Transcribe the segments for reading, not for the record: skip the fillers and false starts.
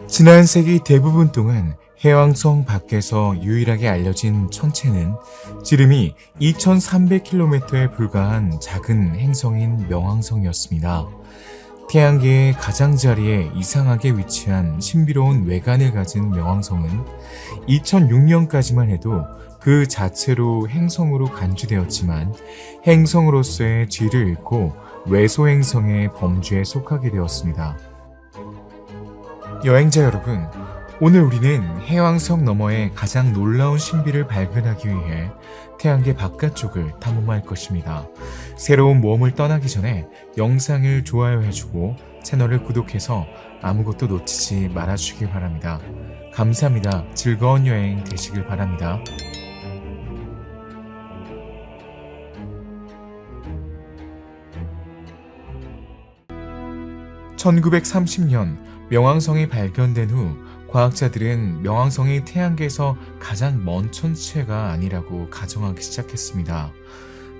지난 세기 대부분 동안 해왕성 밖에서 유일하게 알려진 천체는 지름이 2300km에 불과한 작은 행성인 명왕성이었습니다. 태양계의 가장자리에 이상하게 위치한 신비로운 외관을 가진 명왕성은 2006년까지만 해도 그 자체로 행성으로 간주되었지만 행성으로서의 뒤를 잃고 외소행성의 범주에 속하게 되었습니다. 여행자 여러분, 오늘 우리는 해왕성 너머의 가장 놀라운 신비를 발견하기 위해 태양계 바깥쪽을 탐험할 것입니다. 새로운 모험을 떠나기 전에 영상을 좋아요해주고 채널을 구독해서 아무것도 놓치지 말아주길 바랍니다. 감사합니다. 즐거운 여행 되시길 바랍니다. 1930년 명왕성이 발견된 후 과학자들은 명왕성이 태양계에서 가장 먼 천체가 아니라고 가정하기 시작했습니다.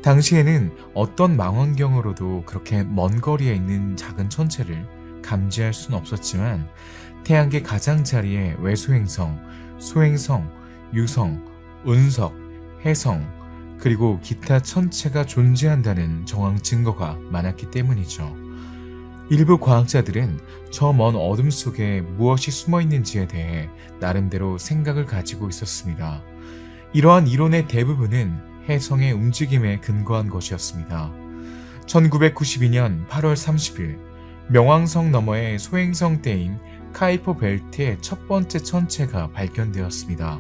당시에는 어떤 망원경으로도 그렇게 먼 거리에 있는 작은 천체를 감지할 수는 없었지만 태양계 가장자리에 외소행성, 소행성, 유성, 운석, 해성, 그리고 기타 천체가 존재한다는 정황 증거가 많았기 때문이죠. 일부 과학자들은 저 먼 어둠 속에 무엇이 숨어 있는지에 대해 나름대로 생각을 가지고 있었습니다. 이러한 이론의 대부분은 해성의 움직임에 근거한 것이었습니다. 1992년 8월 30일 명왕성 너머의 소행성 때인 카이퍼 벨트의 첫 번째 천체가 발견되었습니다.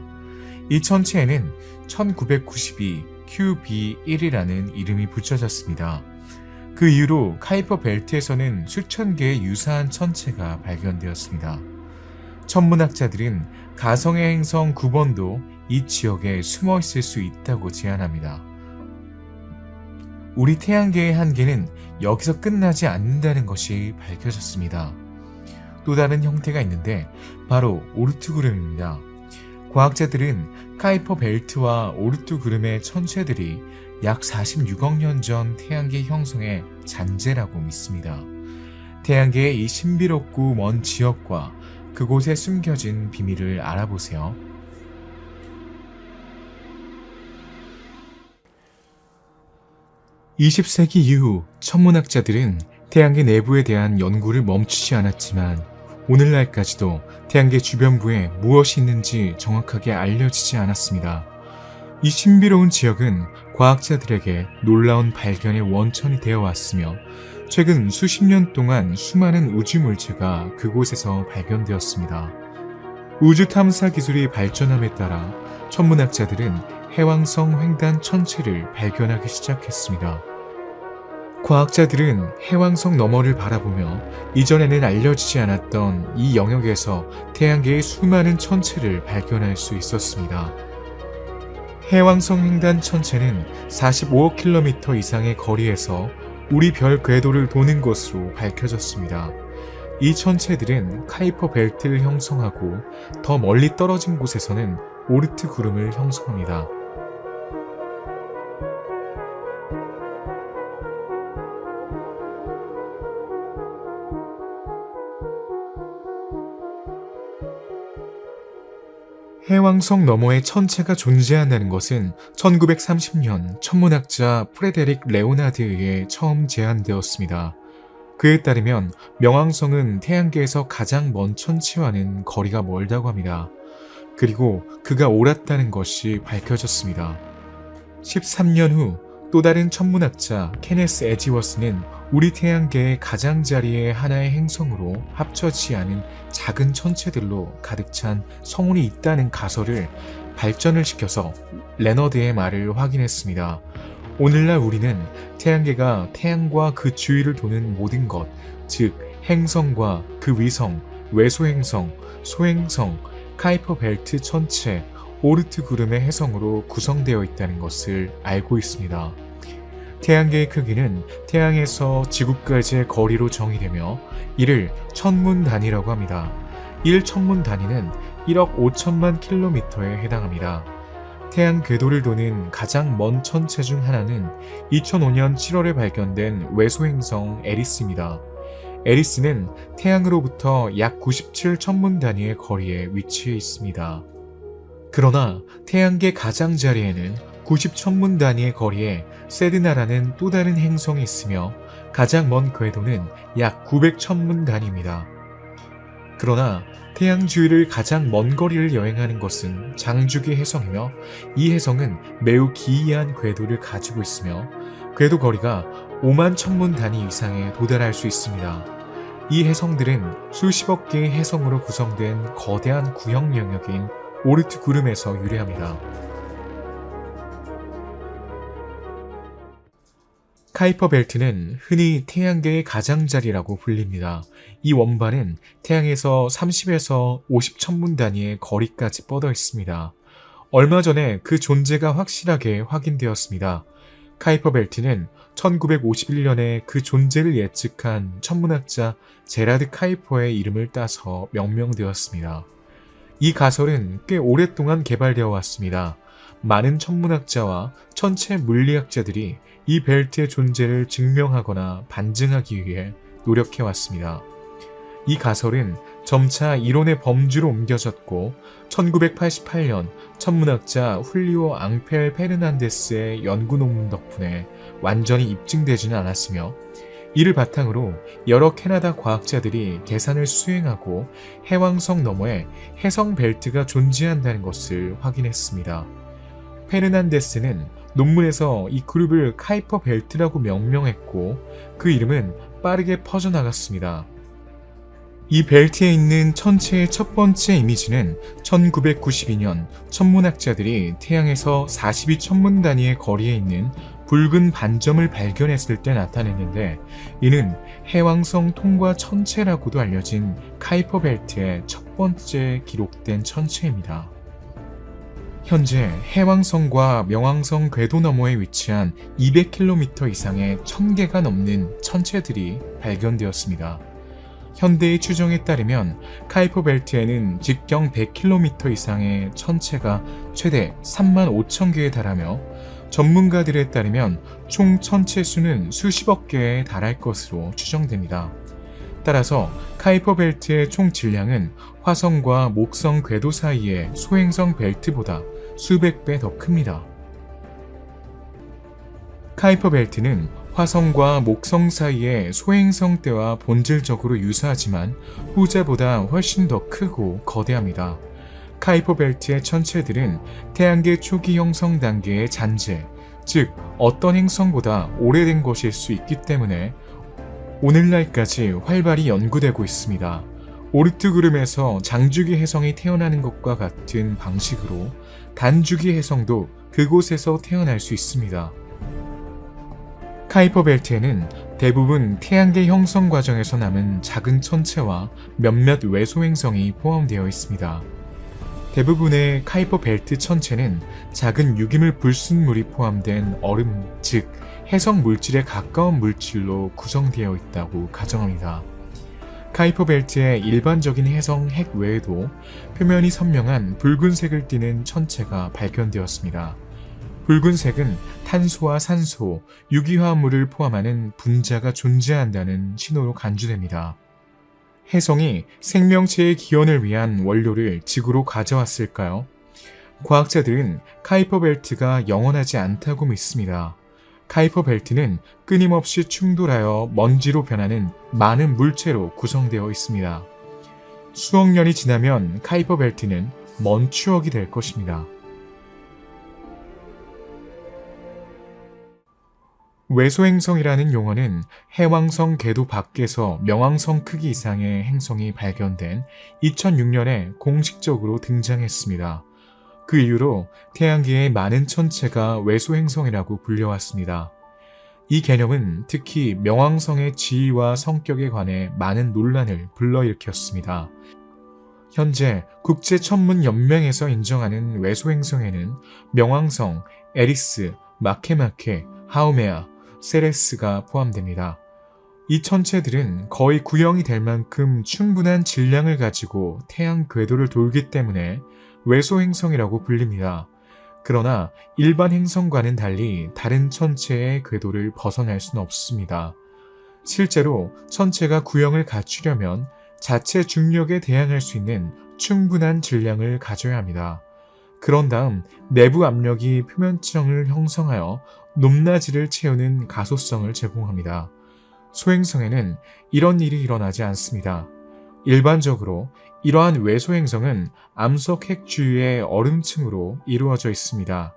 이 천체에는 1992 QB1이라는 이름이 붙여졌습니다. 그 이후로 카이퍼 벨트에서는 수천 개의 유사한 천체가 발견되었습니다. 천문학자들은 가성의 행성 9번도 이 지역에 숨어 있을 수 있다고 제안합니다. 우리 태양계의 한계는 여기서 끝나지 않는다는 것이 밝혀졌습니다. 또 다른 형태가 있는데 바로 오르트구름입니다. 과학자들은 카이퍼 벨트와 오르트구름의 천체들이 약 46억 년 전 태양계 형성의 잔재라고 믿습니다. 태양계의 이 신비롭고 먼 지역과 그곳에 숨겨진 비밀을 알아보세요. (20세기) 이후 천문학자들은 태양계 내부에 대한 연구를 멈추지 않았지만 오늘날까지도 태양계 주변부에 무엇이 있는지 정확하게 알려지지 않았습니다. 이 신비로운 지역은 과학자들에게 놀라운 발견의 원천이 되어 왔으며 최근 수십 년 동안 수많은 우주물체가 그곳에서 발견되었습니다. 우주 탐사 기술이 발전함에 따라 천문학자들은 해왕성 횡단 천체를 발견하기 시작했습니다. 과학자들은 해왕성 너머를 바라보며 이전에는 알려지지 않았던 이 영역에서 태양계의 수많은 천체를 발견할 수 있었습니다. 해왕성 횡단 천체는 45억 킬로미터 이상의 거리에서 우리 별 궤도를 도는 것으로 밝혀졌습니다. 이 천체들은 카이퍼 벨트를 형성하고 더 멀리 떨어진 곳에서는 오르트 구름을 형성합니다. 해왕성 너머에 천체가 존재한다는 것은 1930년 천문학자 프레데릭 레오나드에 의해 처음 제안되었습니다. 그에 따르면 명왕성은 태양계에서 가장 먼 천체와는 거리가 멀다고 합니다. 그리고 그가 옳았다는 것이 밝혀졌습니다. 13년 후 또 다른 천문학자 케네스 에지워스는 우리 태양계의 가장자리의 하나의 행성으로 합쳐지지 않은 작은 천체들로 가득 찬 성운이 있다는 가설을 발전을 시켜서 레너드의 말을 확인했습니다. 오늘날 우리는 태양계가 태양과 그 주위를 도는 모든 것, 즉 행성과 그 위성, 외소행성, 소행성, 카이퍼 벨트 천체, 오르트 구름의 해성으로 구성되어 있다는 것을 알고 있습니다. 태양계의 크기는 태양에서 지구까지의 거리로 정의되며 이를 천문 단위라고 합니다. 1천문 단위는 1억 5천만 킬로미터에 해당합니다. 태양 궤도를 도는 가장 먼 천체 중 하나는 2005년 7월에 발견된 외소행성 에리스입니다. 에리스는 태양으로부터 약 97천문 단위의 거리에 위치해 있습니다. 그러나 태양계 가장자리에는 90천문 단위의 거리에 세드나라는 또 다른 행성이 있으며 가장 먼 궤도는 약 900천문 단위입니다. 그러나 태양 주위를 가장 먼 거리를 여행하는 것은 장주기 해성이며 이 해성은 매우 기이한 궤도를 가지고 있으며 궤도 거리가 5만 천문 단위 이상에 도달할 수 있습니다. 이 해성들은 수십억 개의 해성으로 구성된 거대한 구형 영역인 오르트 구름에서 유래합니다. 카이퍼 벨트는 흔히 태양계의 가장자리라고 불립니다. 이 원반은 태양에서 30에서 50천문 단위의 거리까지 뻗어 있습니다. 얼마 전에 그 존재가 확실하게 확인되었습니다. 카이퍼 벨트는 1951년에 그 존재를 예측한 천문학자 제라드 카이퍼의 이름을 따서 명명되었습니다. 이 가설은 꽤 오랫동안 개발되어 왔습니다. 많은 천문학자와 천체 물리학자들이 이 벨트의 존재를 증명하거나 반증하기 위해 노력해왔습니다. 이 가설은 점차 이론의 범주로 옮겨졌고 1988년 천문학자 훌리오 앙펠 페르난데스의 연구 논문 덕분에 완전히 입증되지는 않았으며 이를 바탕으로 여러 캐나다 과학자들이 계산을 수행하고 해왕성 너머에 해성 벨트가 존재한다는 것을 확인했습니다. 페르난데스는 논문에서 이 그룹을 카이퍼 벨트라고 명명했고 그 이름은 빠르게 퍼져나갔습니다. 이 벨트에 있는 천체의 첫 번째 이미지는 1992년 천문학자들이 태양에서 42천문 단위의 거리에 있는 붉은 반점을 발견했을 때 나타냈는데 이는 해왕성 통과 천체라고도 알려진 카이퍼 벨트의 첫 번째 기록된 천체입니다. 현재 해왕성과 명왕성 궤도 너머에 위치한 200km 이상의 1000개가 넘는 천체들이 발견되었습니다. 현대의 추정에 따르면 카이퍼 벨트에는 직경 100km 이상의 천체가 최대 35,000개에 달하며 전문가들에 따르면 총 천체 수는 수십억 개에 달할 것으로 추정됩니다. 따라서 카이퍼 벨트의 총 질량은 화성과 목성 궤도 사이의 소행성 벨트보다 수백 배 더 큽니다. 카이퍼 벨트는 화성과 목성 사이의 소행성 때와 본질적으로 유사하지만 후자보다 훨씬 더 크고 거대합니다. 카이퍼 벨트의 천체들은 태양계 초기 형성 단계의 잔재, 즉 어떤 행성보다 오래된 것일 수 있기 때문에 오늘날까지 활발히 연구되고 있습니다. 오르트 그룹에서 장주기 해성이 태어나는 것과 같은 방식으로 단주기 해성도 그곳에서 태어날 수 있습니다. 카이퍼 벨트에는 대부분 태양계 형성 과정에서 남은 작은 천체와 몇몇 외소행성이 포함되어 있습니다. 대부분의 카이퍼 벨트 천체는 작은 유기물 불순물이 포함된 얼음, 즉 해성 물질에 가까운 물질로 구성되어 있다고 가정합니다. 카이퍼 벨트의 일반적인 해성 핵 외에도 표면이 선명한 붉은색을 띠는 천체가 발견되었습니다. 붉은색은 탄소와 산소, 유기화합물을 포함하는 분자가 존재한다는 신호로 간주됩니다. 해성이 생명체의 기원을 위한 원료를 지구로 가져왔을까요? 과학자들은 카이퍼 벨트가 영원하지 않다고 믿습니다. 카이퍼 벨트는 끊임없이 충돌하여 먼지로 변하는 많은 물체로 구성되어 있습니다. 수억 년이 지나면 카이퍼 벨트는 먼 추억이 될 것입니다. 외소행성이라는 용어는 해왕성 궤도 밖에서 명왕성 크기 이상의 행성이 발견된 2006년에 공식적으로 등장했습니다. 그 이후로 태양계의 많은 천체가 외소행성이라고 불려왔습니다. 이 개념은 특히 명왕성의 지위와 성격에 관해 많은 논란을 불러일으켰습니다. 현재 국제천문연맹에서 인정하는 외소행성에는 명왕성, 에리스, 마케마케, 하우메아, 세레스가 포함됩니다. 이 천체들은 거의 구형이 될 만큼 충분한 질량을 가지고 태양 궤도를 돌기 때문에 외소행성이라고 불립니다. 그러나 일반 행성과는 달리 다른 천체의 궤도를 벗어날 수는 없습니다. 실제로 천체가 구형을 갖추려면 자체 중력에 대항할 수 있는 충분한 질량을 가져야 합니다. 그런 다음 내부 압력이 표면층을 형성하여 높낮이를 채우는 가소성을 제공합니다. 소행성에는 이런 일이 일어나지 않습니다. 일반적으로 이러한 외소행성은 암석핵 주위의 얼음층으로 이루어져 있습니다.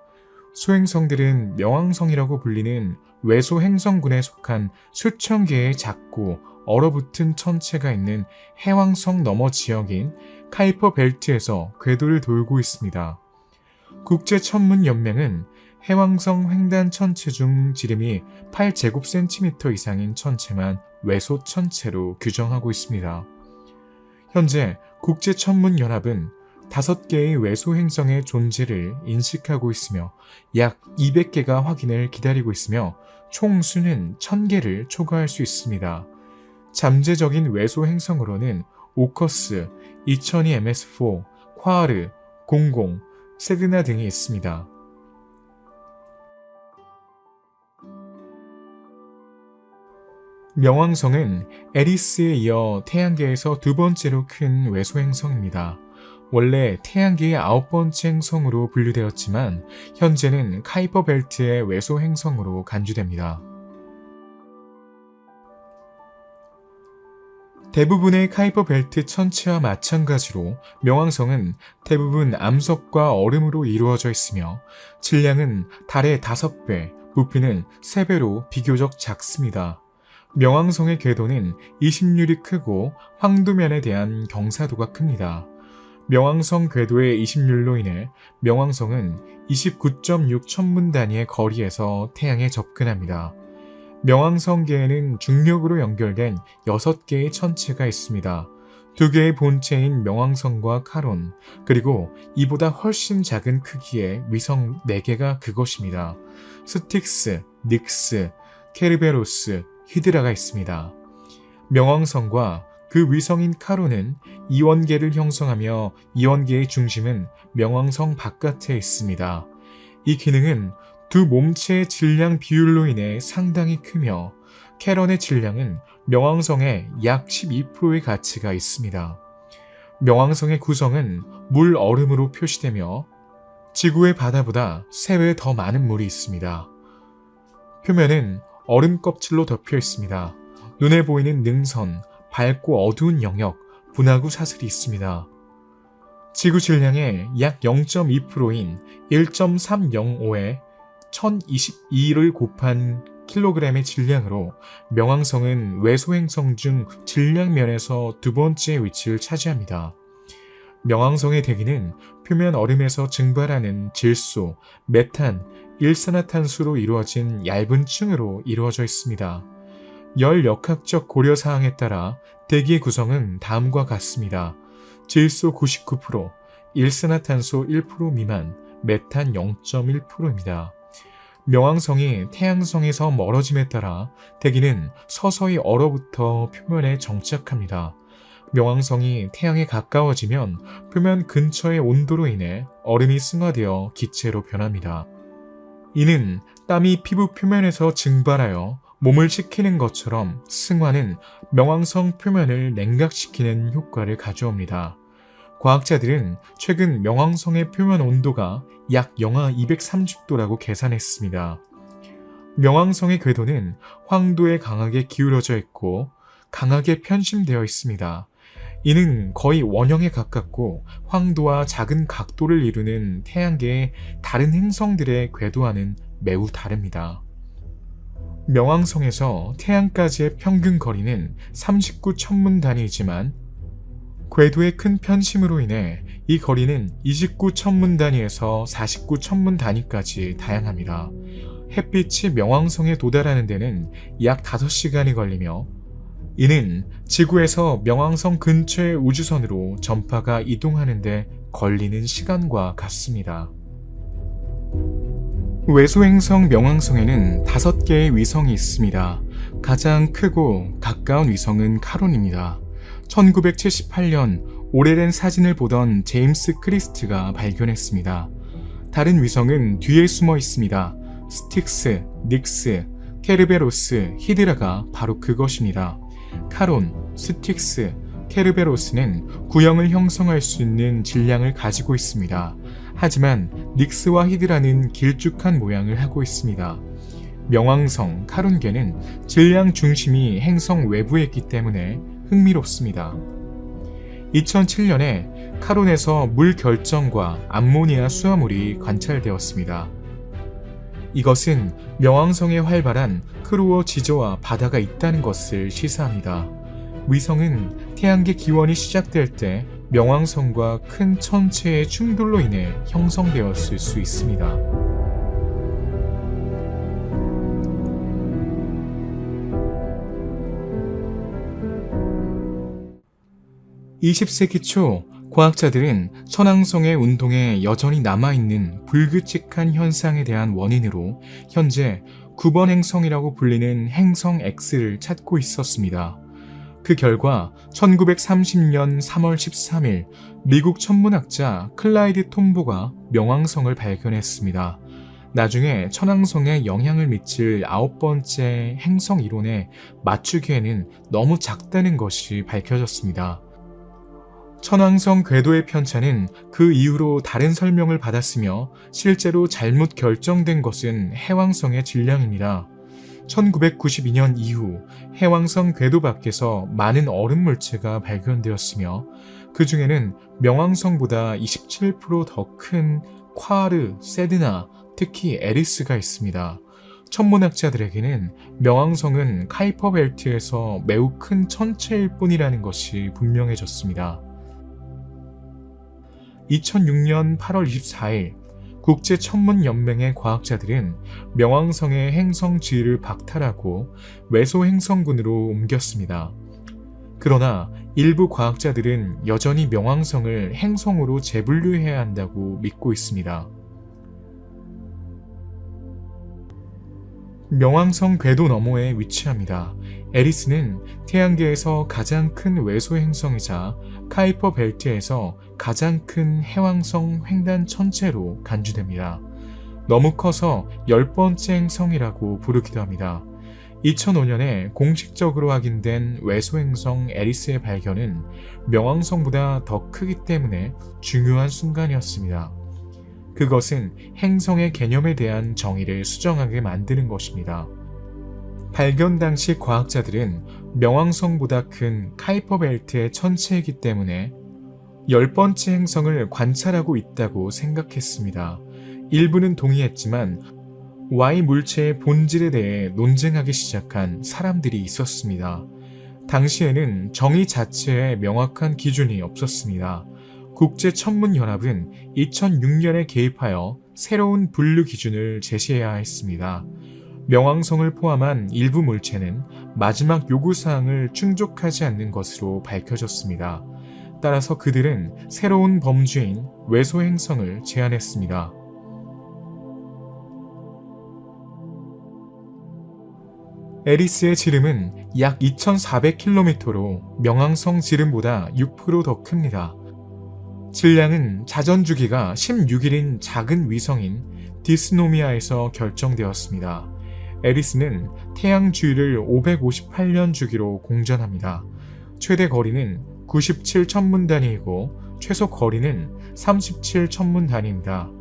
소행성들은 명왕성이라고 불리는 외소행성군에 속한 수천 개의 작고 얼어붙은 천체가 있는 해왕성 너머 지역인 카이퍼 벨트에서 궤도를 돌고 있습니다. 국제천문연맹은 해왕성 횡단 천체 중 지름이 8제곱cm 이상인 천체만 외소천체로 규정하고 있습니다. 현재 국제천문연합은 5개의 외소행성의 존재를 인식하고 있으며 약 200개가 확인을 기다리고 있으며 총 수는 1000개를 초과할 수 있습니다. 잠재적인 외소행성으로는 오커스, 2002 MS4, 콰르, 00, 세드나 등이 있습니다. 명왕성은 에리스에 이어 태양계에서 두 번째로 큰 외소행성입니다. 원래 태양계의 9번째 행성으로 분류되었지만 현재는 카이퍼 벨트의 외소행성으로 간주됩니다. 대부분의 카이퍼 벨트 천체와 마찬가지로 명왕성은 대부분 암석과 얼음으로 이루어져 있으며 질량은 달의 5배, 부피는 3배로 비교적 작습니다. 명왕성의 궤도는 20률이 크고 황도면에 대한 경사도가 큽니다. 명왕성 궤도의 20률로 인해 명왕성은 29.6 천문 단위의 거리에서 태양에 접근합니다. 명왕성계에는 중력으로 연결된 6개의 천체가 있습니다. 2개의 본체인 명왕성과 카론, 그리고 이보다 훨씬 작은 크기의 위성 4개가 그것입니다. 스틱스, 닉스, 케르베로스, 히드라가 있습니다. 명왕성과 그 위성인 카론은 이원계를 형성하며 이원계의 중심은 명왕성 바깥에 있습니다. 이 기능은 두 몸체의 질량 비율로 인해 상당히 크며 캐런의 질량은 명왕성의 약 12%의 가치가 있습니다. 명왕성의 구성은 물 얼음으로 표시되며 지구의 바다보다 3배 더 많은 물이 있습니다. 표면은 얼음 껍질로 덮여 있습니다. 눈에 보이는 능선, 밝고 어두운 영역, 분화구 사슬이 있습니다. 지구 질량의 약 0.2%인 1.305에 1022를 곱한 킬로그램의 질량으로 명왕성은 외소행성 중 질량 면에서 두 번째 위치를 차지합니다. 명왕성의 대기는 표면 얼음에서 증발하는 질소, 메탄, 일산화탄소로 이루어진 얇은 층으로 이루어져 있습니다. 열 역학적 고려 사항에 따라 대기의 구성은 다음과 같습니다. 질소 99%, 일산화탄소 1% 미만, 메탄 0.1%입니다. 명왕성이 태양성에서 멀어짐에 따라 대기는 서서히 얼어붙어 표면에 정착합니다. 명왕성이 태양에 가까워지면 표면 근처의 온도로 인해 얼음이 승화되어 기체로 변합니다. 이는 땀이 피부 표면에서 증발하여 몸을 식히는 것처럼 승화는 명왕성 표면을 냉각시키는 효과를 가져옵니다. 과학자들은 최근 명왕성의 표면 온도가 약 영하 230도라고 계산했습니다. 명왕성의 궤도는 황도에 강하게 기울어져 있고 강하게 편심되어 있습니다. 이는 거의 원형에 가깝고 황도와 작은 각도를 이루는 태양계의 다른 행성들의 궤도와는 매우 다릅니다. 명왕성에서 태양까지의 평균 거리는 39 천문 단위이지만 궤도의 큰 편심으로 인해 이 거리는 29 천문 단위에서 49 천문 단위까지 다양합니다. 햇빛이 명왕성에 도달하는 데는 약 5시간이 걸리며 이는 지구에서 명왕성 근처의 우주선으로 전파가 이동하는 데 걸리는 시간과 같습니다. 외소행성 명왕성에는 5개의 위성이 있습니다. 가장 크고 가까운 위성은 카론입니다. 1978년 오래된 사진을 보던 제임스 크리스트가 발견했습니다. 다른 위성은 뒤에 숨어 있습니다. 스틱스, 닉스, 케르베로스, 히드라가 바로 그것입니다. 카론, 스틱스, 케르베로스는 구형을 형성할 수 있는 질량을 가지고 있습니다. 하지만 닉스와 히드라는 길쭉한 모양을 하고 있습니다. 명왕성, 카론계는 질량 중심이 행성 외부에 있기 때문에 흥미롭습니다. 2007년에 카론에서 물 결정과 암모니아 수화물이 관찰되었습니다. 이것은 명왕성에 활발한 크루어 지저와 바다가 있다는 것을 시사합니다. 위성은 태양계 기원이 시작될 때 명왕성과 큰 천체의 충돌로 인해 형성되었을 수 있습니다. 20세기 초 과학자들은 천왕성의 운동에 여전히 남아있는 불규칙한 현상에 대한 원인으로 현재 9번 행성이라고 불리는 행성 X를 찾고 있었습니다. 그 결과 1930년 3월 13일 미국 천문학자 클라이드 톰보가 명왕성을 발견했습니다. 나중에 천왕성에 영향을 미칠 9번째 행성 이론에 맞추기에는 너무 작다는 것이 밝혀졌습니다. 천왕성 궤도의 편차는 그 이후로 다른 설명을 받았으며 실제로 잘못 결정된 것은 해왕성의 질량입니다. 1992년 이후 해왕성 궤도 밖에서 많은 얼음 물체가 발견되었으며 그 중에는 명왕성보다 27% 더 큰 콰르, 세드나, 특히 에리스가 있습니다. 천문학자들에게는 명왕성은 카이퍼 벨트에서 매우 큰 천체일 뿐이라는 것이 분명해졌습니다. 2006년 8월 24일 국제천문연맹의 과학자들은 명왕성의 행성 지위를 박탈하고 외소 행성군으로 옮겼습니다. 그러나 일부 과학자들은 여전히 명왕성을 행성으로 재분류해야 한다고 믿고 있습니다. 명왕성 궤도 너머에 위치합니다. 에리스는 태양계에서 가장 큰 외소 행성이자 카이퍼 벨트에서 가장 큰 해왕성 횡단 천체로 간주됩니다. 너무 커서 10번째 행성이라고 부르기도 합니다. 2005년에 공식적으로 확인된 외소 행성 에리스의 발견은 명왕성보다 더 크기 때문에 중요한 순간이었습니다. 그것은 행성의 개념에 대한 정의를 수정하게 만드는 것입니다. 발견 당시 과학자들은 명왕성보다 큰 카이퍼 벨트의 천체이기 때문에 10번째 행성을 관찰하고 있다고 생각했습니다. 일부는 동의했지만 Y 물체의 본질에 대해 논쟁하기 시작한 사람들이 있었습니다. 당시에는 정의 자체에 명확한 기준이 없었습니다. 국제천문연합은 2006년에 개입하여 새로운 분류 기준을 제시해야 했습니다. 명왕성을 포함한 일부 물체는 마지막 요구사항을 충족하지 않는 것으로 밝혀졌습니다. 따라서 그들은 새로운 범주인 외소 행성을 제안했습니다. 에리스의 지름은 약 2400km로 명왕성 지름보다 6% 더 큽니다. 질량은 자전주기가 16일인 작은 위성인 디스노미아에서 결정되었습니다. 에리스는 태양 주위를 558년 주기로 공전합니다. 최대 거리는 97천문단위이고 최소 거리는 37천문단위입니다.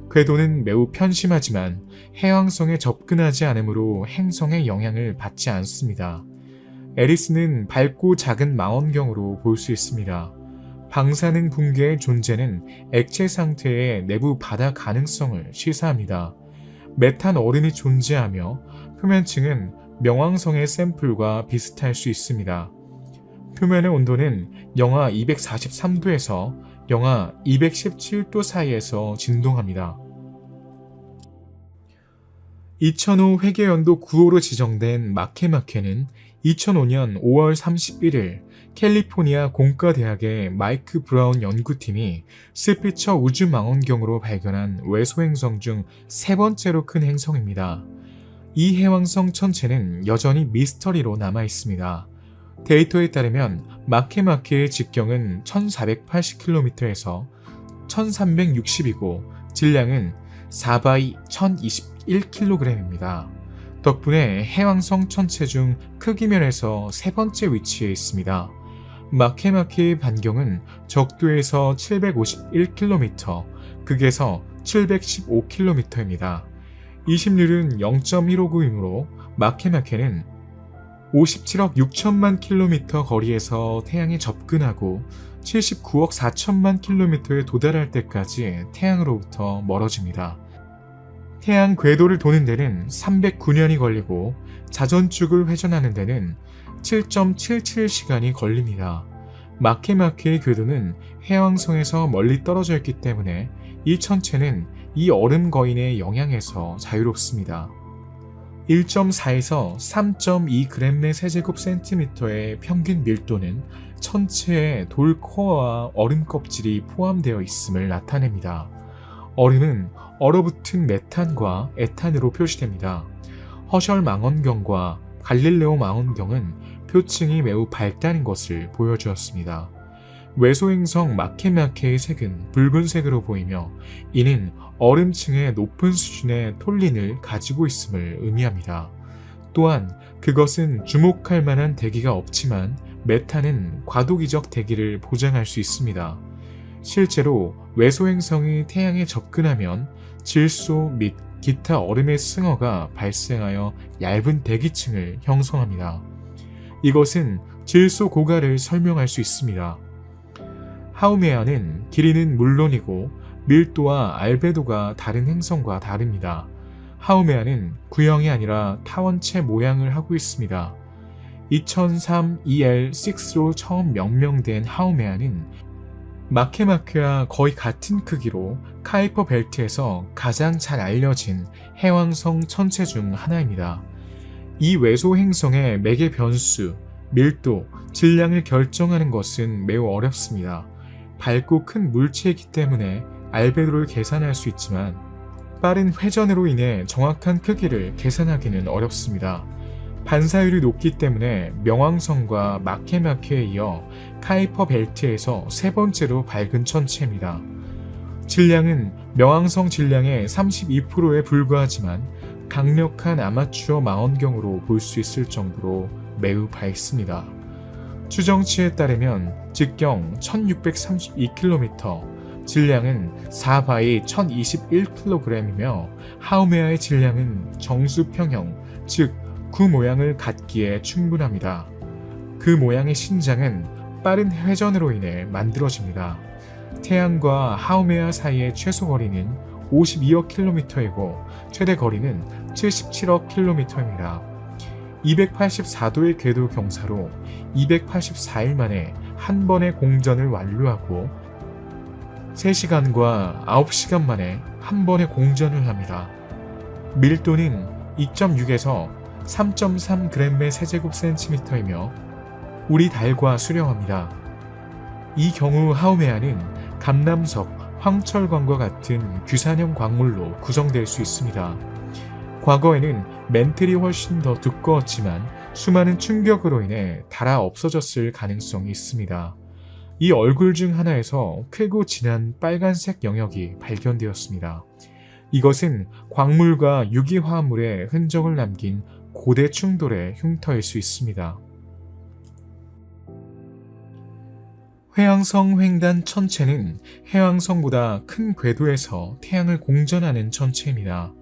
궤도는 매우 편심하지만 해왕성에 접근하지 않으므로 행성의 영향을 받지 않습니다. 에리스는 밝고 작은 망원경으로 볼 수 있습니다. 방사능 붕괴의 존재는 액체 상태의 내부 바다 가능성을 시사합니다. 메탄 얼음이 존재하며 표면층은 명왕성의 샘플과 비슷할 수 있습니다. 표면의 온도는 영하 243도에서 영하 217도 사이에서 진동합니다. 2005 회계연도 9호로 지정된 마케마케는 2005년 5월 31일 캘리포니아 공과대학의 마이크 브라운 연구팀이 스피처 우주망원경으로 발견한 외소행성 중 세 번째로 큰 행성입니다. 이 해왕성 천체는 여전히 미스터리로 남아있습니다. 데이터에 따르면 마케마케의 직경은 1480km에서 1360이고 질량은 4바이 1021kg입니다. 덕분에 해왕성 천체 중 크기 면에서 세 번째 위치에 있습니다. 마케마케의 반경은 적도에서 751km, 극에서 715km입니다. 이심률은 0.159이므로 마케마케는 57억 6천만 킬로미터 거리에서 태양에 접근하고 79억 4천만 킬로미터에 도달할 때까지 태양으로부터 멀어집니다. 태양 궤도를 도는 데는 309년이 걸리고 자전축을 회전하는 데는 7.77시간이 걸립니다. 마케마케의 궤도는 해왕성에서 멀리 떨어져 있기 때문에 이 천체는 이 얼음 거인의 영향에서 자유롭습니다. 1.4에서 3.2g 세제곱 센티미터의 평균 밀도는 천체에 돌 코어와 얼음 껍질이 포함되어 있음을 나타냅니다. 얼음은 얼어붙은 메탄과 에탄으로 표시됩니다. 허셜 망원경과 갈릴레오 망원경은 표층이 매우 밝다는 것을 보여주었습니다. 외소행성 마케마케의 색은 붉은색으로 보이며 이는 얼음층의 높은 수준의 톨린을 가지고 있음을 의미합니다. 또한 그것은 주목할 만한 대기가 없지만 메탄은 과도기적 대기를 보장할 수 있습니다. 실제로 외소행성이 태양에 접근하면 질소 및 기타 얼음의 승어가 발생하여 얇은 대기층을 형성합니다. 이것은 질소 고갈을 설명할 수 있습니다. 하우메아는 길이는 물론이고 밀도와 알베도가 다른 행성과 다릅니다. 하우메아는 구형이 아니라 타원체 모양을 하고 있습니다. 2003 EL6로 처음 명명된 하우메아는 마케마케와 거의 같은 크기로 카이퍼 벨트에서 가장 잘 알려진 해왕성 천체 중 하나입니다. 이 외소 행성의 매개 변수, 밀도, 질량을 결정하는 것은 매우 어렵습니다. 밝고 큰 물체이기 때문에 알베도를 계산할 수 있지만 빠른 회전으로 인해 정확한 크기를 계산하기는 어렵습니다. 반사율이 높기 때문에 명왕성과 마케마케에 이어 카이퍼 벨트에서 세 번째로 밝은 천체입니다. 질량은 명왕성 질량의 32%에 불과하지만 강력한 아마추어 망원경으로 볼 수 있을 정도로 매우 밝습니다. 추정치에 따르면 직경 1632km, 질량은 4바이 1021kg이며 하우메아의 질량은 정수평형, 즉 구 모양을 갖기에 충분합니다. 그 모양의 신장은 빠른 회전으로 인해 만들어집니다. 태양과 하우메아 사이의 최소 거리는 52억 킬로미터이고 최대 거리는 77억 킬로미터입니다. 284도의 궤도 경사로 284일 만에 한 번의 공전을 완료하고 3시간과 9시간 만에 한 번의 공전을 합니다. 밀도는 2.6에서 3.3g의 세제곱 센티미터이며 우리 달과 수령합니다. 이 경우 하우메아는 감남석, 황철광과 같은 규산형 광물로 구성될 수 있습니다. 과거에는 멘틀이 훨씬 더 두꺼웠지만 수많은 충격으로 인해 닳아 없어졌을 가능성이 있습니다. 이 얼굴 중 하나에서 크고 진한 빨간색 영역이 발견되었습니다. 이것은 광물과 유기화합물의 흔적을 남긴 고대 충돌의 흉터일 수 있습니다. 해왕성 횡단 천체는 해왕성보다 큰 궤도에서 태양을 공전하는 천체입니다.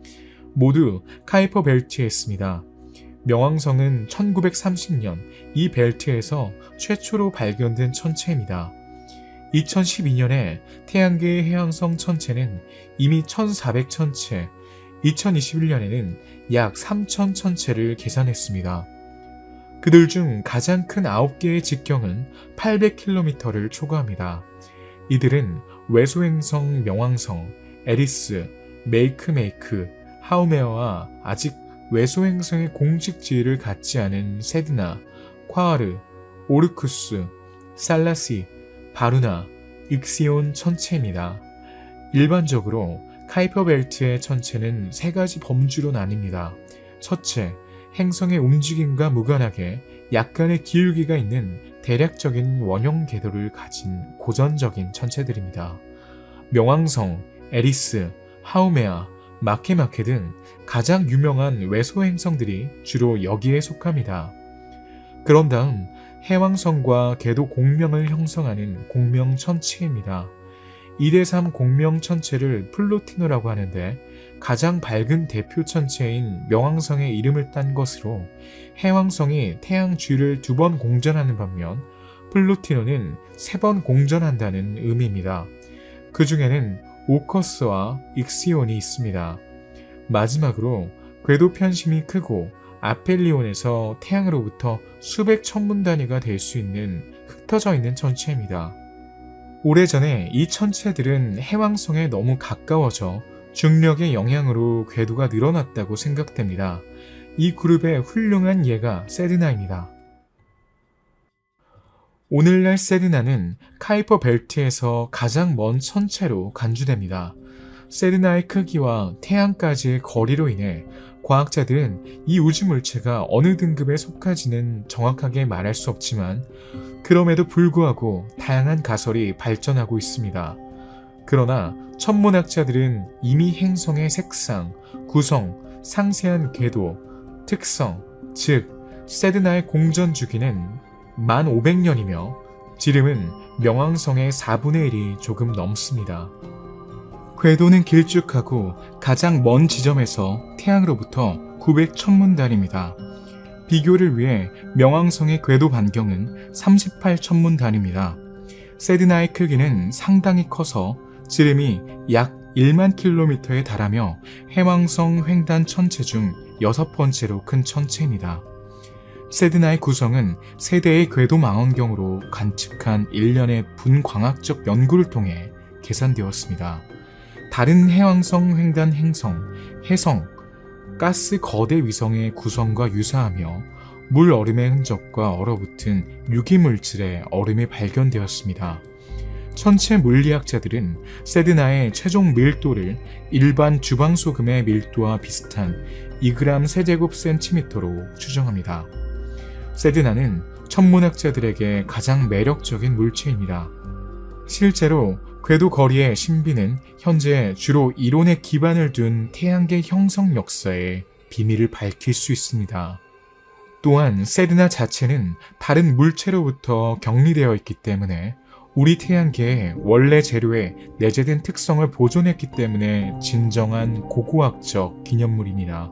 모두 카이퍼 벨트에 있습니다. 명왕성은 1930년 이 벨트에서 최초로 발견된 천체입니다. 2012년에 태양계의 해왕성 천체는 이미 1400천체, 2021년에는 약 3000천체를 계산했습니다. 그들 중 가장 큰 9개의 직경은 800km를 초과합니다. 이들은 외소행성 명왕성, 에리스, 메이크메이크, 하우메어와 아직 외소행성의 공식 지위를 갖지 않은 세드나, 콰르, 오르쿠스, 살라시, 바루나, 익시온 천체입니다. 일반적으로 카이퍼 벨트의 천체는 세 가지 범주로 나뉩니다. 첫째, 행성의 움직임과 무관하게 약간의 기울기가 있는 대략적인 원형 궤도를 가진 고전적인 천체들입니다. 명왕성, 에리스, 하우메아, 마케마케 등 가장 유명한 외소 행성들이 주로 여기에 속합니다. 그런 다음 해왕성과 궤도 공명을 형성하는 공명천체입니다. 2대3 공명천체를 플루티노라고 하는데 가장 밝은 대표 천체인 명왕성의 이름을 딴 것으로 해왕성이 태양 주위를 2번 공전하는 반면 플루티노는 3번 공전한다는 의미입니다. 그 중에는 오커스와 익시온이 있습니다. 마지막으로 궤도 편심이 크고 아펠리온에서 태양으로부터 수백 천문 단위가 될 수 있는 흩어져 있는 천체입니다. 오래전에 이 천체들은 해왕성에 너무 가까워져 중력의 영향으로 궤도가 늘어났다고 생각됩니다. 이 그룹의 훌륭한 예가 세드나입니다. 오늘날 세드나는 카이퍼 벨트에서 가장 먼 천체로 간주됩니다. 세드나의 크기와 태양까지의 거리로 인해 과학자들은 이 우주물체가 어느 등급에 속하지는 정확하게 말할 수 없지만 그럼에도 불구하고 다양한 가설이 발전하고 있습니다. 그러나 천문학자들은 이미 행성의 색상, 구성, 상세한 궤도, 특성, 즉 세드나의 공전 주기는 1500년이며 지름은 명왕성의 4분의 1이 조금 넘습니다. 궤도는 길쭉하고 가장 먼 지점에서 태양으로부터 900천문단입니다. 비교를 위해 명왕성의 궤도 반경은 38천문단입니다. 세드나의 크기는 상당히 커서 지름이 약 1만 킬로미터에 달하며 해왕성 횡단 천체 중 6번째로 큰 천체입니다. 세드나의 구성은 세대의 궤도 망원경으로 관측한 일련의 분광학적 연구를 통해 계산되었습니다. 다른 해왕성 횡단 행성, 해성, 가스 거대 위성의 구성과 유사하며 물 얼음의 흔적과 얼어붙은 유기물질의 얼음이 발견되었습니다. 천체 물리학자들은 세드나의 최종 밀도를 일반 주방소금의 밀도와 비슷한 2g 세제곱 센티미터로 추정합니다. 세드나는 천문학자들에게 가장 매력적인 물체입니다. 실제로 궤도 거리의 신비는 현재 주로 이론에 기반을 둔 태양계 형성 역사의 비밀을 밝힐 수 있습니다. 또한 세드나 자체는 다른 물체로부터 격리되어 있기 때문에 우리 태양계의 원래 재료에 내재된 특성을 보존했기 때문에 진정한 고고학적 기념물입니다.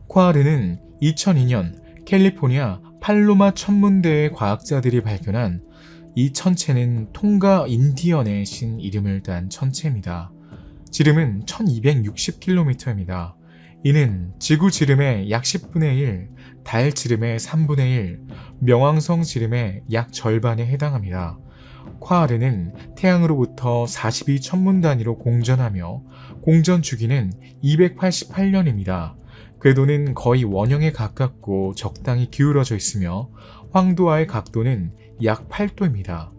콰르는 2002년 캘리포니아 팔로마 천문대의 과학자들이 발견한 이 천체는 통가 인디언의 신 이름을 딴 천체입니다. 지름은 1260km입니다. 이는 지구 지름의 약 10분의 1, 달 지름의 3분의 1, 명왕성 지름의 약 절반에 해당합니다. 콰르는 태양으로부터 42천문 단위로 공전하며 공전 주기는 288년입니다. 궤도는 거의 원형에 가깝고 적당히 기울어져 있으며 황도와의 각도는 약 8도입니다.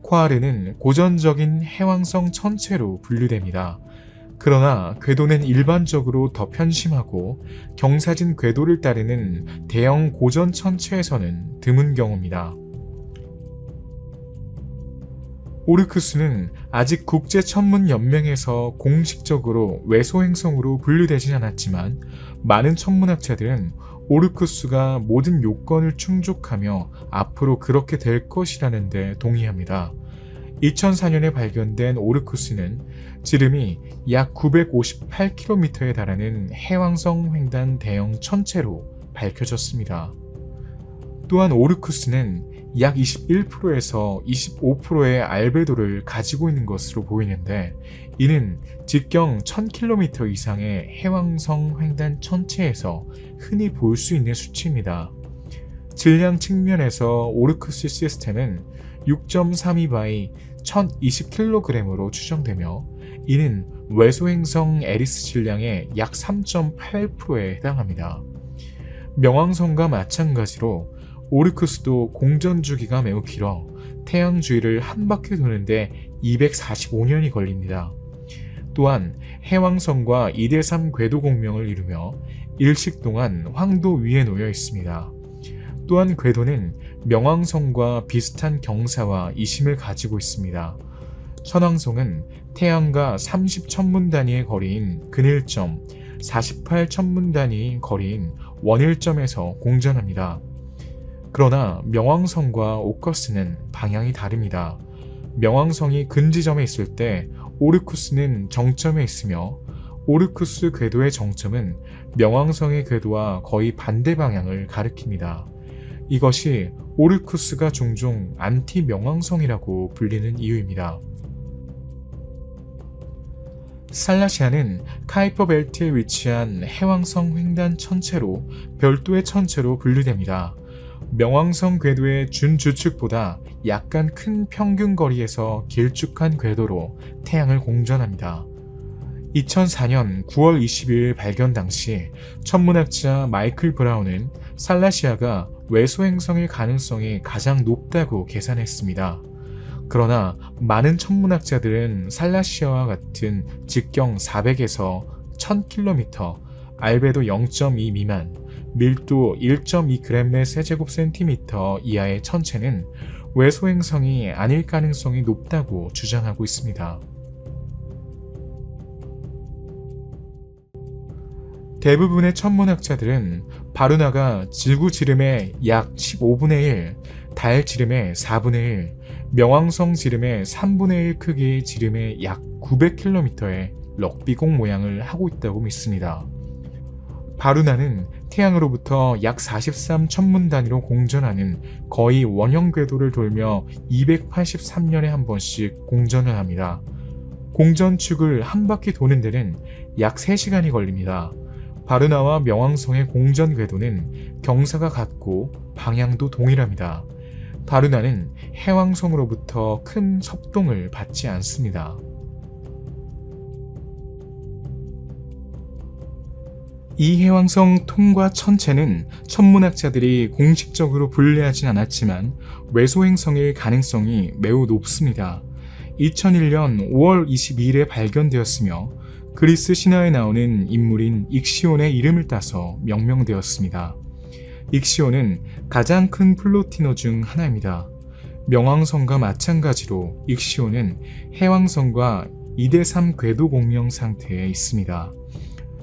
콰르는 고전적인 해왕성 천체로 분류됩니다. 그러나 궤도는 일반적으로 더 편심하고 경사진 궤도를 따르는 대형 고전 천체에서는 드문 경우입니다. 오르크스는 아직 국제천문연맹에서 공식적으로 외소행성으로 분류되진 않았지만 많은 천문학자들은 오르쿠스가 모든 요건을 충족하며 앞으로 그렇게 될 것이라는 데 동의합니다. 2004년에 발견된 오르쿠스는 지름이 약 958km에 달하는 해왕성 횡단 대형 천체로 밝혀졌습니다. 또한 오르쿠스는 약 21%에서 25%의 알베도를 가지고 있는 것으로 보이는데 이는 직경 1000km 이상의 해왕성 횡단 천체에서 흔히 볼 수 있는 수치입니다. 질량 측면에서 오르쿠스 시스템은 6.32 x 1020kg으로 추정되며 이는 외소행성 에리스 질량의 약 3.8%에 해당합니다. 명왕성과 마찬가지로 오르쿠스도 공전 주기가 매우 길어 태양 주위를 한 바퀴 도는데 245년이 걸립니다. 또한 해왕성과 2대3 궤도 공명을 이루며 일식 동안 황도 위에 놓여 있습니다. 또한 궤도는 명왕성과 비슷한 경사와 이심을 가지고 있습니다. 천왕성은 태양과 30천문 단위의 거리인 근일점, 48천문 단위의 거리인 원일점에서 공전합니다. 그러나 명왕성과 오커스는 방향이 다릅니다. 명왕성이 근지점에 있을 때 오르쿠스는 정점에 있으며 오르쿠스 궤도의 정점은 명왕성의 궤도와 거의 반대 방향을 가리킵니다. 이것이 오르쿠스가 종종 안티 명왕성이라고 불리는 이유입니다. 살라시아는 카이퍼 벨트에 위치한 해왕성 횡단 천체로 별도의 천체로 분류됩니다. 명왕성 궤도의 준주축보다 약간 큰 평균 거리에서 길쭉한 궤도로 태양을 공전합니다. 2004년 9월 22일 발견 당시 천문학자 마이클 브라운은 살라시아가 외소 행성일 가능성이 가장 높다고 계산했습니다. 그러나 많은 천문학자들은 살라시아와 같은 직경 400에서 1000km, 알베도 0.2 미만, 밀도 1.2g 세제곱 센티미터 이하의 천체는 외소 행성이 아닐 가능성이 높다고 주장하고 있습니다. 대부분의 천문학자들은 바루나가 지구 지름의 약 15분의 1, 달 지름의 4분의 1, 명왕성 지름의 3분의 1 크기의 지름의 약 900km의 럭비공 모양을 하고 있다고 믿습니다. 바루나는 태양으로부터 약 43천문 단위로 공전하는 거의 원형 궤도를 돌며 283년에 한 번씩 공전을 합니다. 공전축을 한 바퀴 도는 데는 약 3시간이 걸립니다. 바르나와 명왕성의 공전 궤도는 경사가 같고 방향도 동일합니다. 바르나는 해왕성으로부터 큰 협동을 받지 않습니다. 이 해왕성 통과 천체는 천문학자들이 공식적으로 분류하진 않았지만 외소행성일 가능성이 매우 높습니다. 2001년 5월 22일에 발견되었으며 그리스 신화에 나오는 인물인 익시온의 이름을 따서 명명되었습니다. 익시온은 가장 큰 플로티너 중 하나입니다. 명왕성과 마찬가지로 익시온은 해왕성과 2대3 궤도 공명 상태에 있습니다.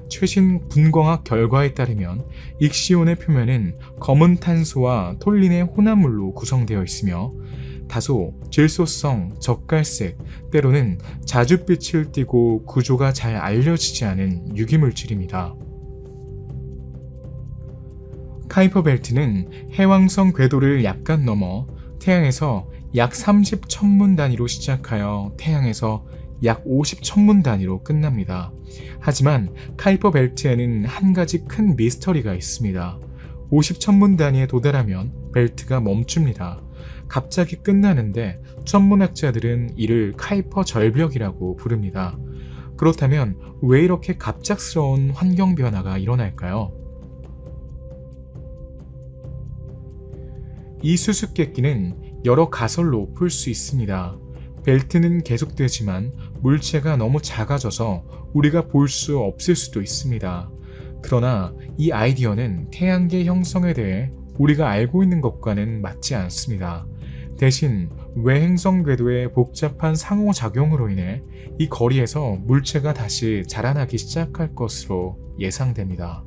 최신 분광학 결과에 따르면 익시온의 표면은 검은 탄소와 톨린의 혼합물로 구성되어 있으며 다소 질소성, 젓갈색, 때로는 자줏빛을 띠고 구조가 잘 알려지지 않은 유기물질입니다. 카이퍼 벨트는 해왕성 궤도를 약간 넘어 태양에서 약 30천문 단위로 시작하여 태양에서 약 50천문 단위로 끝납니다. 하지만 카이퍼 벨트에는 한 가지 큰 미스터리가 있습니다. 50천문 단위에 도달하면 벨트가 멈춥니다. 갑자기 끝나는데 천문학자들은 이를 카이퍼 절벽이라고 부릅니다. 그렇다면 왜 이렇게 갑작스러운 환경 변화가 일어날까요? 이 수수께끼는 여러 가설로 풀 수 있습니다. 벨트는 계속되지만 물체가 너무 작아져서 우리가 볼 수 없을 수도 있습니다. 그러나 이 아이디어는 태양계 형성에 대해 우리가 알고 있는 것과는 맞지 않습니다. 대신 외행성 궤도의 복잡한 상호작용으로 인해 이 거리에서 물체가 다시 자라나기 시작할 것으로 예상됩니다.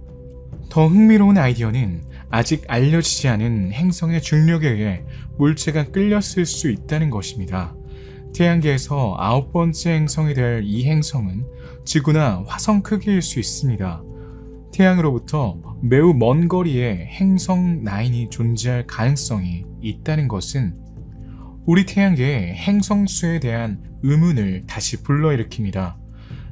더 흥미로운 아이디어는 아직 알려지지 않은 행성의 중력에 의해 물체가 끌렸을 수 있다는 것입니다. 태양계에서 9번째 행성이 될 이 행성은 지구나 화성 크기일 수 있습니다. 태양으로부터 매우 먼 거리에 행성 9이 존재할 가능성이 있다는 것은 우리 태양계의 행성 수에 대한 의문을 다시 불러일으킵니다.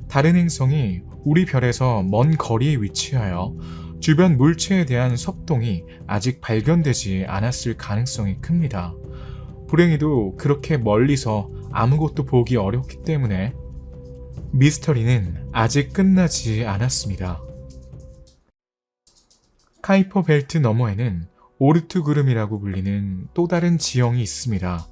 다른 행성이 우리 별에서 먼 거리에 위치하여 주변 물체에 대한 석동이 아직 발견되지 않았을 가능성이 큽니다. 불행히도 그렇게 멀리서 아무것도 보기 어렵기 때문에 미스터리는 아직 끝나지 않았습니다. 카이퍼 벨트 너머에는 오르트 구름이라고 불리는 또 다른 지형이 있습니다.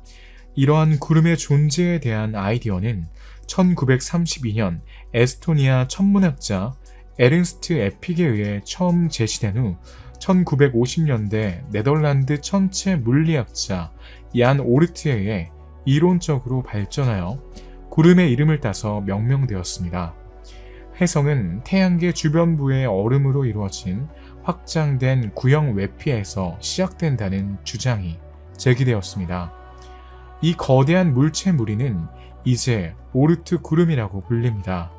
이러한 구름의 존재에 대한 아이디어는 1932년 에스토니아 천문학자 에른스트 에픽에 의해 처음 제시된 후 1950년대 네덜란드 천체 물리학자 얀 오르트에 의해 이론적으로 발전하여 구름의 이름을 따서 명명되었습니다. 혜성은 태양계 주변부의 얼음으로 이루어진 확장된 구형 외피에서 시작된다는 주장이 제기되었습니다. 이 거대한 물체 무리는 이제 오르트 구름이라고 불립니다.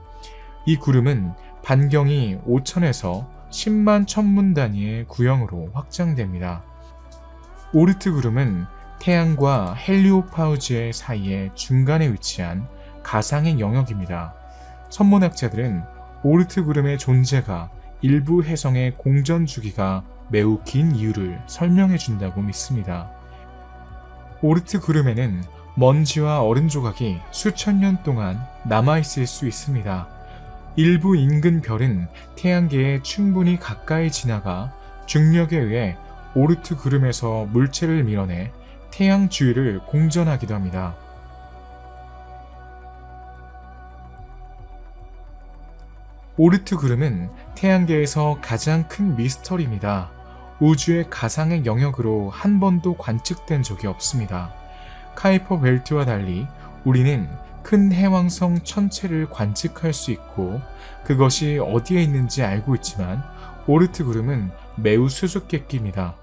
이 구름은 반경이 5천에서 10만 천문 단위의 구형으로 확장됩니다. 오르트 구름은 태양과 헬리오파우즈의 사이의 중간에 위치한 가상의 영역입니다. 천문학자들은 오르트 구름의 존재가 일부 혜성의 공전 주기가 매우 긴 이유를 설명해 준다고 믿습니다. 오르트 구름에는 먼지와 얼음 조각이 수천 년 동안 남아있을 수 있습니다. 일부 인근 별은 태양계에 충분히 가까이 지나가 중력에 의해 오르트 구름에서 물체를 밀어내 태양 주위를 공전하기도 합니다. 오르트 구름은 태양계에서 가장 큰 미스터리입니다. 우주의 가상의 영역으로 한 번도 관측된 적이 없습니다. 카이퍼 벨트와 달리 우리는 큰 해왕성 천체를 관측할 수 있고 그것이 어디에 있는지 알고 있지만 오르트 구름은 매우 수수께끼입니다.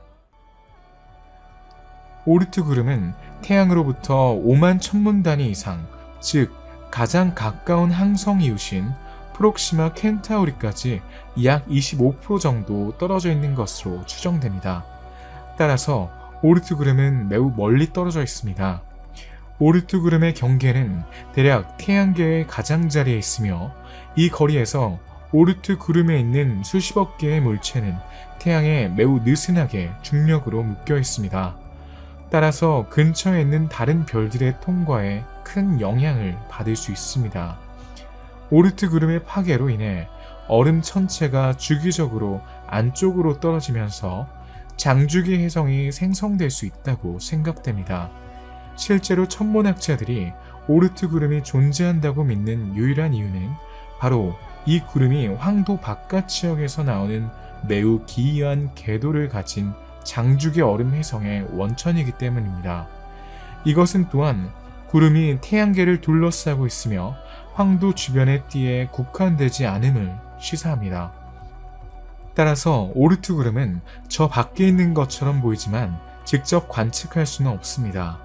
오르트 구름은 태양으로부터 5만 천문 단위 이상, 즉 가장 가까운 항성 이웃인 프록시마 켄타우리까지 약 25% 정도 떨어져 있는 것으로 추정됩니다. 따라서 오르트 구름은 매우 멀리 떨어져 있습니다. 오르트 구름의 경계는 대략 태양계의 가장자리에 있으며 이 거리에서 오르트 구름에 있는 수십억 개의 물체는 태양에 매우 느슨하게 중력으로 묶여 있습니다. 따라서 근처에 있는 다른 별들의 통과에 큰 영향을 받을 수 있습니다. 오르트 구름의 파괴로 인해 얼음 천체가 주기적으로 안쪽으로 떨어지면서 장주기 혜성이 생성될 수 있다고 생각됩니다. 실제로 천문학자들이 오르트 구름이 존재한다고 믿는 유일한 이유는 바로 이 구름이 황도 바깥 지역에서 나오는 매우 기이한 궤도를 가진 장주기 얼음 혜성의 원천이기 때문입니다. 이것은 또한 구름이 태양계를 둘러싸고 있으며 황도 주변의 띠에 국한되지 않음을 시사합니다. 따라서 오르트 구름은 저 밖에 있는 것처럼 보이지만 직접 관측할 수는 없습니다.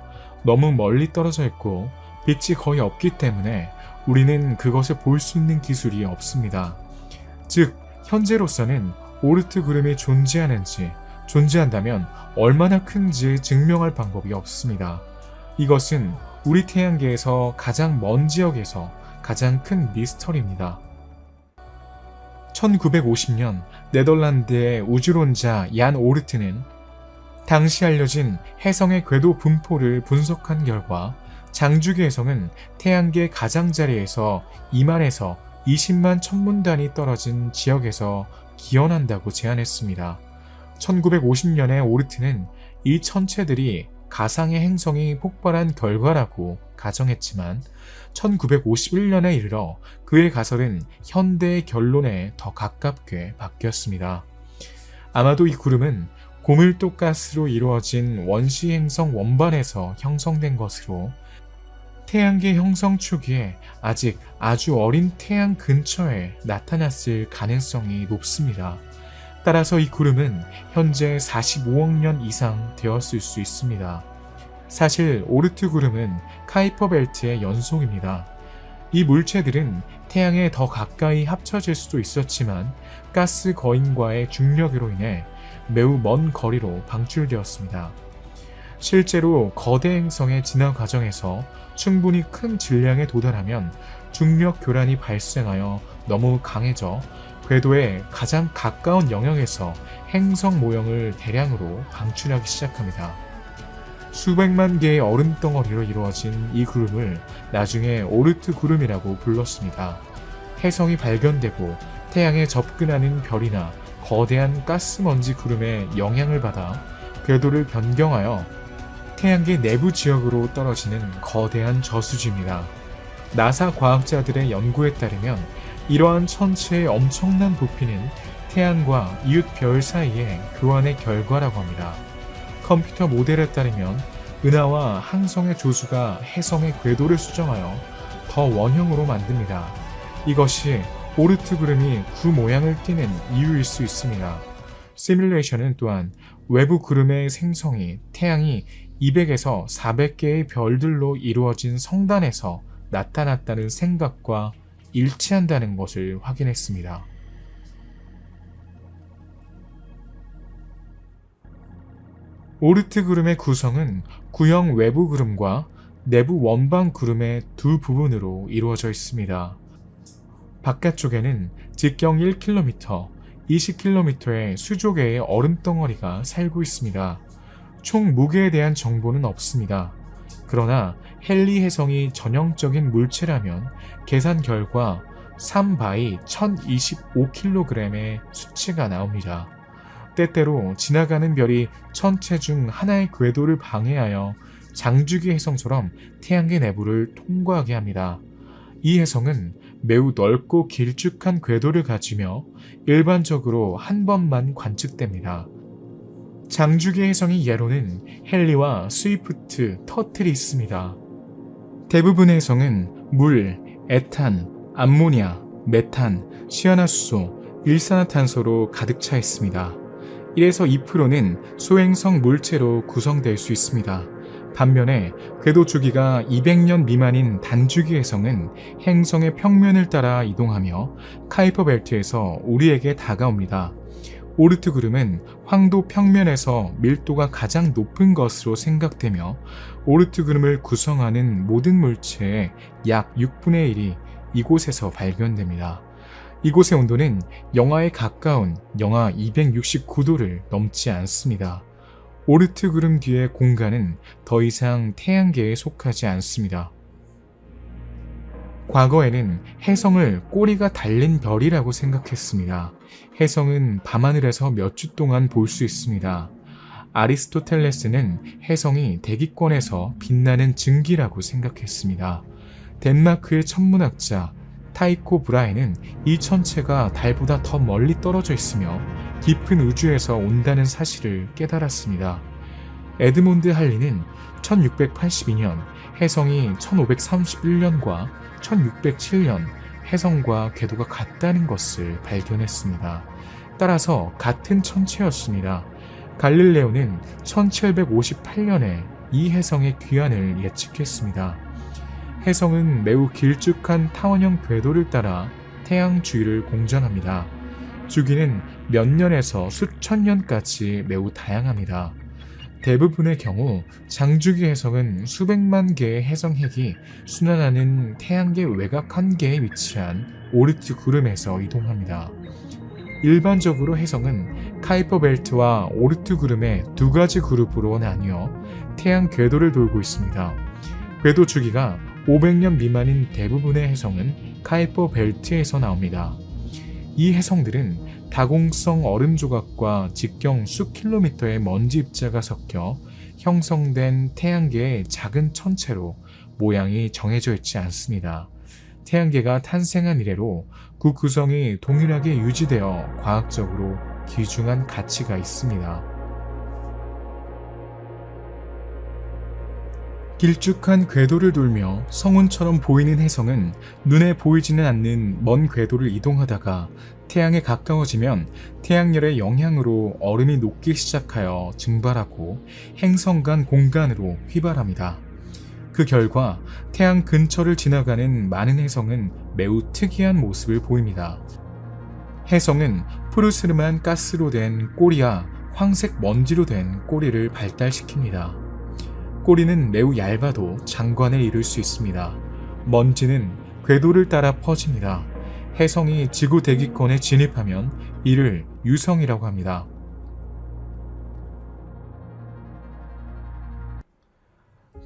너무 멀리 떨어져 있고 빛이 거의 없기 때문에 우리는 그것을 볼 수 있는 기술이 없습니다. 즉, 현재로서는 오르트 구름이 존재하는지, 존재한다면 얼마나 큰지 증명할 방법이 없습니다. 이것은 우리 태양계에서 가장 먼 지역에서 가장 큰 미스터리입니다. 1950년 네덜란드의 우주론자 얀 오르트는 당시 알려진 혜성의 궤도 분포를 분석한 결과 장주기 혜성은 태양계 가장자리에서 2만에서 20만 천문 단위 떨어진 지역에서 기원한다고 제안했습니다. 1950년에 오르트는 이 천체들이 가상의 행성이 폭발한 결과라고 가정했지만 1951년에 이르러 그의 가설은 현대의 결론에 더 가깝게 바뀌었습니다. 아마도 이 구름은 고밀도 가스로 이루어진 원시 행성 원반에서 형성된 것으로 태양계 형성 초기에 아직 아주 어린 태양 근처에 나타났을 가능성이 높습니다. 따라서 이 구름은 현재 45억 년 이상 되었을 수 있습니다. 사실 오르트 구름은 카이퍼 벨트의 연속입니다. 이 물체들은 태양에 더 가까이 합쳐질 수도 있었지만 가스 거인과의 중력으로 인해 매우 먼 거리로 방출되었습니다. 실제로 거대 행성의 진화 과정에서 충분히 큰 질량에 도달하면 중력 교란이 발생하여 너무 강해져 궤도의 가장 가까운 영역에서 행성 모형을 대량으로 방출하기 시작합니다. 수백만 개의 얼음 덩어리로 이루어진 이 구름을 나중에 오르트 구름이라고 불렀습니다. 혜성이 발견되고 태양에 접근하는 별이나 거대한 가스먼지 구름에 영향을 받아 궤도를 변경하여 태양계 내부 지역으로 떨어지는 거대한 저수지입니다. 나사 과학자들의 연구에 따르면 이러한 천체의 엄청난 부피는 태양과 이웃 별 사이의 교환의 결과라고 합니다. 컴퓨터 모델에 따르면 은하와 항성의 조수가 혜성의 궤도를 수정하여 더 원형으로 만듭니다. 이것이 오르트 구름이 구 모양을 띠는 이유일 수 있습니다. 시뮬레이션은 또한 외부 구름의 생성이 태양이 200에서 400개의 별들로 이루어진 성단에서 나타났다는 생각과 일치한다는 것을 확인했습니다. 오르트 구름의 구성은 구형 외부 구름과 내부 원반 구름의 두 부분으로 이루어져 있습니다. 바깥쪽에는 직경 1km, 20km의 수조개의 얼음덩어리가 살고 있습니다. 총 무게에 대한 정보는 없습니다. 그러나 헨리 해성이 전형적인 물체라면 계산 결과 3바이 1025kg의 수치가 나옵니다. 때때로 지나가는 별이 천체 중 하나의 궤도를 방해하여 장주기 해성처럼 태양계 내부를 통과하게 합니다. 이 해성은 매우 넓고 길쭉한 궤도를 가지며 일반적으로 한 번만 관측됩니다. 장주기 해성의 예로는 헨리와 스위프트, 터틀이 있습니다. 대부분의 해성은 물, 에탄, 암모니아, 메탄, 시아나수소, 일산화탄소로 가득 차 있습니다. 1에서 2%는 소행성 물체로 구성될 수 있습니다. 반면에 궤도 주기가 200년 미만인 단주기 해성은 행성의 평면을 따라 이동하며 카이퍼 벨트에서 우리에게 다가옵니다. 오르트 구름은 황도 평면에서 밀도가 가장 높은 것으로 생각되며 오르트 구름을 구성하는 모든 물체의 약 6분의 1이 이곳에서 발견됩니다. 이곳의 온도는 영하에 가까운 영하 269도를 넘지 않습니다. 오르트 구름 뒤의 공간은 더 이상 태양계에 속하지 않습니다. 과거에는 해성을 꼬리가 달린 별이라고 생각했습니다. 해성은 밤하늘에서 몇 주 동안 볼 수 있습니다. 아리스토텔레스는 해성이 대기권에서 빛나는 증기라고 생각했습니다. 덴마크의 천문학자 타이코 브라헤는 이 천체가 달보다 더 멀리 떨어져 있으며 깊은 우주에서 온다는 사실을 깨달았습니다. 에드몬드 할리는 1682년 해성이 1531년과 1607년 해성과 궤도가 같다는 것을 발견했습니다. 따라서 같은 천체였습니다. 갈릴레오는 1758년에 이 해성의 귀환을 예측했습니다. 해성은 매우 길쭉한 타원형 궤도를 따라 태양 주위를 공전합니다. 주기는 몇 년에서 수천 년까지 매우 다양합니다. 대부분의 경우 장주기 해성은 수백만 개의 해성핵이 순환하는 태양계 외곽 한계에 위치한 오르트 구름에서 이동합니다. 일반적으로 해성은 카이퍼 벨트와 오르트 구름의 두 가지 그룹으로 나뉘어 태양 궤도를 돌고 있습니다. 궤도 주기가 500년 미만인 대부분의 해성은 카이퍼 벨트에서 나옵니다. 이 해성들은 다공성 얼음 조각과 직경 수 킬로미터의 먼지 입자가 섞여 형성된 태양계의 작은 천체로 모양이 정해져 있지 않습니다. 태양계가 탄생한 이래로 그 구성이 동일하게 유지되어 과학적으로 귀중한 가치가 있습니다. 길쭉한 궤도를 돌며 성운처럼 보이는 해성은 눈에 보이지는 않는 먼 궤도를 이동하다가 태양에 가까워지면 태양열의 영향으로 얼음이 녹기 시작하여 증발하고 행성 간 공간으로 휘발합니다. 그 결과 태양 근처를 지나가는 많은 해성은 매우 특이한 모습을 보입니다. 해성은 푸르스름한 가스로 된 꼬리와 황색 먼지로 된 꼬리를 발달시킵니다. 꼬리는 매우 얇아도 장관을 이룰 수 있습니다. 먼지는 궤도를 따라 퍼집니다. 해성이 지구 대기권에 진입하면 이를 유성이라고 합니다.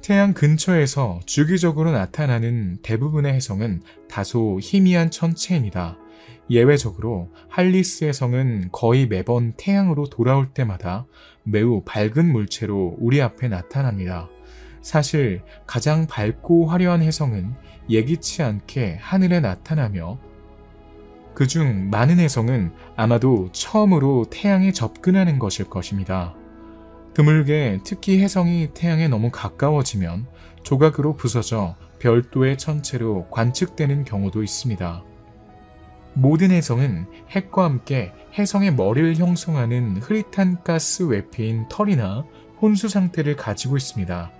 태양 근처에서 주기적으로 나타나는 대부분의 해성은 다소 희미한 천체입니다. 예외적으로 할리스 해성은 거의 매번 태양으로 돌아올 때마다 매우 밝은 물체로 우리 앞에 나타납니다. 사실 가장 밝고 화려한 해성은 예기치 않게 하늘에 나타나며 그중 많은 해성은 아마도 처음으로 태양에 접근하는 것일 것입니다. 드물게 특히 해성이 태양에 너무 가까워지면 조각으로 부서져 별도의 천체로 관측되는 경우도 있습니다. 모든 혜성은 핵과 함께 혜성의 머리를 형성하는 흐릿한 가스 외피인 털이나 혼수 상태를 가지고 있습니다.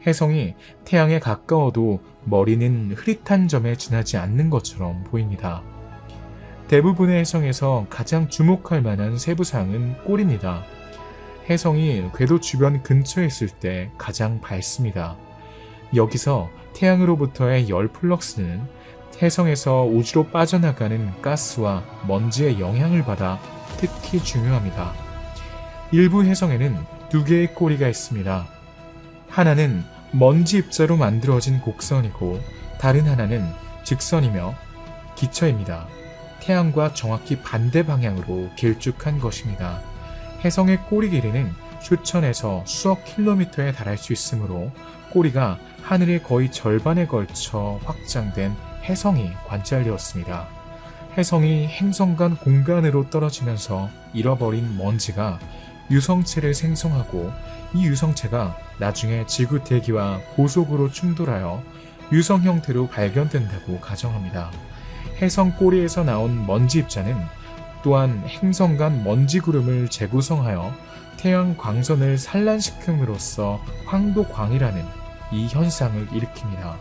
혜성이 태양에 가까워도 머리는 흐릿한 점에 지나지 않는 것처럼 보입니다. 대부분의 혜성에서 가장 주목할 만한 세부사항은 꼬리입니다. 혜성이 궤도 주변 근처에 있을 때 가장 밝습니다. 여기서 태양으로부터의 열 플럭스는 혜성에서 우주로 빠져나가는 가스와 먼지의 영향을 받아 특히 중요합니다. 일부 혜성에는 두 개의 꼬리가 있습니다. 하나는 먼지 입자로 만들어진 곡선이고 다른 하나는 직선이며 기처입니다. 태양과 정확히 반대 방향으로 길쭉한 것입니다. 혜성의 꼬리 길이는 수천에서 수억 킬로미터에 달할 수 있으므로 꼬리가 하늘의 거의 절반에 걸쳐 확장된 혜성이 관찰되었습니다. 혜성이 행성 간 공간으로 떨어지면서 잃어버린 먼지가 유성체를 생성하고 이 유성체가 나중에 지구 대기와 고속으로 충돌하여 유성 형태로 발견된다고 가정합니다. 혜성 꼬리에서 나온 먼지 입자는 또한 행성 간 먼지 구름을 재구성하여 태양 광선을 산란시킴으로써 황도광이라는 이 현상을 일으킵니다.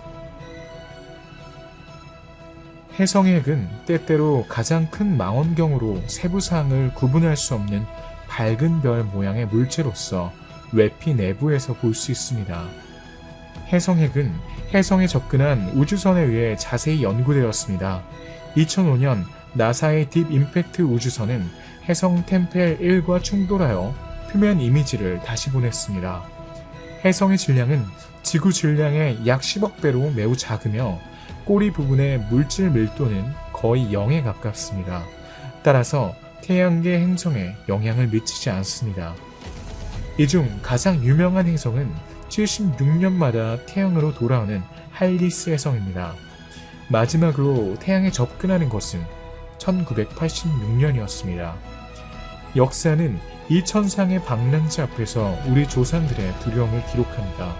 혜성의 핵은 때때로 가장 큰 망원경으로 세부사항을 구분할 수 없는 밝은 별 모양의 물체로서 외피 내부에서 볼 수 있습니다. 혜성핵은 혜성에 접근한 우주선에 의해 자세히 연구되었습니다. 2005년 나사의 딥 임팩트 우주선은 혜성 템펠 1과 충돌하여 표면 이미지를 다시 보냈습니다. 혜성의 질량은 지구 질량의 약 10억 배로 매우 작으며 꼬리 부분의 물질 밀도는 거의 0에 가깝습니다. 따라서 태양계 행성에 영향을 미치지 않습니다. 이 중 가장 유명한 행성은 76년마다 태양으로 돌아오는 할리스 혜성입니다. 마지막으로 태양에 접근하는 것은 1986년이었습니다. 역사는 이 천상의 방랑자 앞에서 우리 조상들의 두려움을 기록합니다.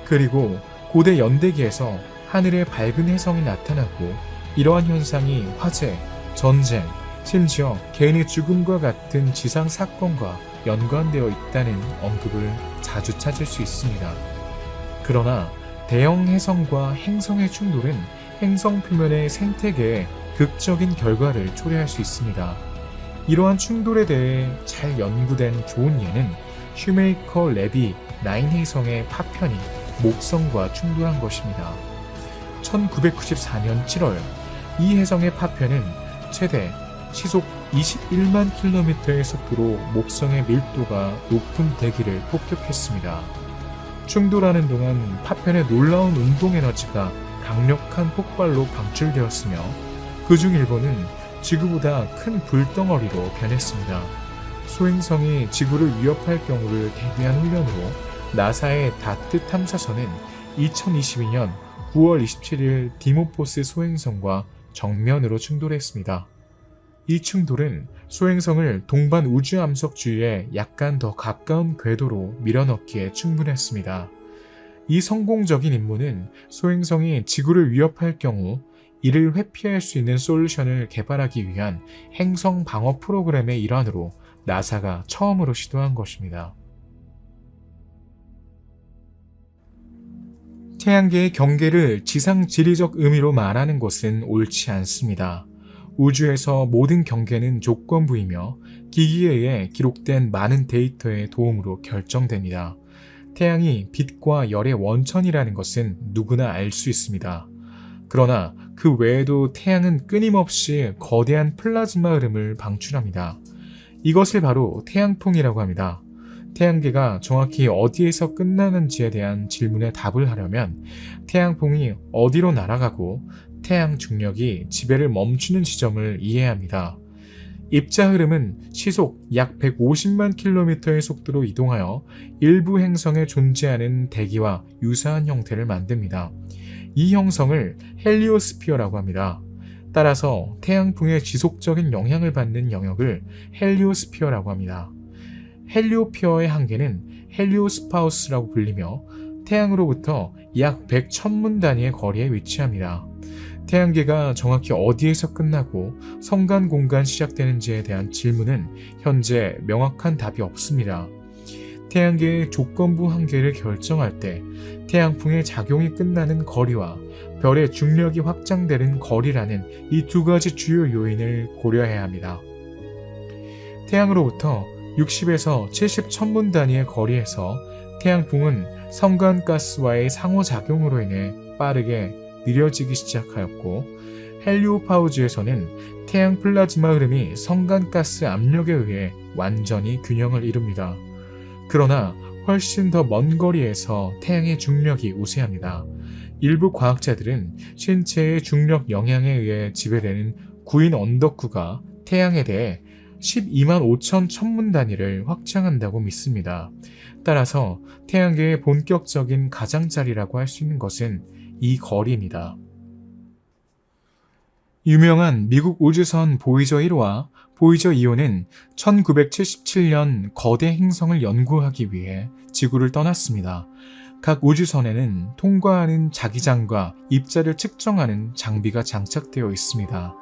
그리고 고대 연대기에서 하늘에 밝은 혜성이 나타나고 이러한 현상이 화재, 전쟁, 심지어 개인의 죽음과 같은 지상 사건과 연관되어 있다는 언급을 자주 찾을 수 있습니다. 그러나 대형 혜성과 행성의 충돌은 행성 표면의 생태계에 극적인 결과를 초래할 수 있습니다. 이러한 충돌에 대해 잘 연구된 좋은 예는 슈메이커 레비 9 혜성의 파편이 목성과 충돌한 것입니다. 1994년 7월 이 혜성의 파편은 최대 시속 21만 킬로미터의 속도로 목성의 밀도가 높은 대기를 폭격했습니다. 충돌하는 동안 파편의 놀라운 운동 에너지가 강력한 폭발로 방출되었으며 그중 일부는 지구보다 큰 불덩어리로 변했습니다. 소행성이 지구를 위협할 경우를 대비한 훈련으로 나사의 다트 탐사선은 2022년 9월 27일 디모포스 소행성과 정면으로 충돌했습니다. 이 충돌은 소행성을 동반 우주암석 주위에 약간 더 가까운 궤도로 밀어넣기에 충분했습니다. 이 성공적인 임무는 소행성이 지구를 위협할 경우 이를 회피할 수 있는 솔루션을 개발하기 위한 행성 방어 프로그램의 일환으로 나사가 처음으로 시도한 것입니다. 태양계의 경계를 지상 지리적 의미로 말하는 것은 옳지 않습니다. 우주에서 모든 경계는 조건부이며 기기에 의해 기록된 많은 데이터의 도움으로 결정됩니다. 태양이 빛과 열의 원천이라는 것은 누구나 알 수 있습니다. 그러나 그 외에도 태양은 끊임없이 거대한 플라즈마 흐름을 방출합니다. 이것을 바로 태양풍이라고 합니다. 태양계가 정확히 어디에서 끝나는지에 대한 질문에 답을 하려면 태양풍이 어디로 날아가고 태양 중력이 지배를 멈추는 지점을 이해해야 합니다. 입자 흐름은 시속 약 150만 킬로미터의 속도로 이동하여 일부 행성에 존재하는 대기와 유사한 형태를 만듭니다. 이 형성을 헬리오스피어라고 합니다. 따라서 태양풍의 지속적인 영향을 받는 영역을 헬리오스피어라고 합니다. 헬리오피어의 한계는 헬리오스파우스라고 불리며 태양으로부터 약 100천문 단위의 거리에 위치합니다. 태양계가 정확히 어디에서 끝나고 성간 공간 시작되는지에 대한 질문은 현재 명확한 답이 없습니다. 태양계의 조건부 한계를 결정할 때 태양풍의 작용이 끝나는 거리와 별의 중력이 확장되는 거리라는 이 두 가지 주요 요인을 고려해야 합니다. 태양으로부터 60에서 70천문 단위의 거리에서 태양풍은 성간가스와의 상호작용으로 인해 빠르게 느려지기 시작하였고, 헬리오파우즈에서는 태양 플라즈마 흐름이 성간가스 압력에 의해 완전히 균형을 이룹니다. 그러나 훨씬 더 먼 거리에서 태양의 중력이 우세합니다. 일부 과학자들은 신체의 중력 영향에 의해 지배되는 구인 언덕구가 태양에 대해 12만 5천 천문 단위를 확장한다고 믿습니다. 따라서 태양계의 본격적인 가장자리라고 할 수 있는 것은 이 거리입니다. 유명한 미국 우주선 보이저 1호와 보이저 2호는 1977년 거대 행성을 연구하기 위해 지구를 떠났습니다. 각 우주선에는 통과하는 자기장과 입자를 측정하는 장비가 장착되어 있습니다.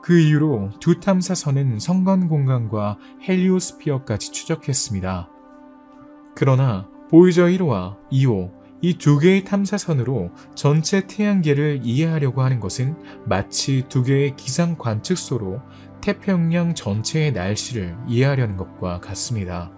그 이후로 두 탐사선은 성간 공간과 헬리오스피어까지 추적했습니다. 그러나 보이저 1호와 2호, 이 두 개의 탐사선으로 전체 태양계를 이해하려고 하는 것은 마치 두 개의 기상 관측소로 태평양 전체의 날씨를 이해하려는 것과 같습니다.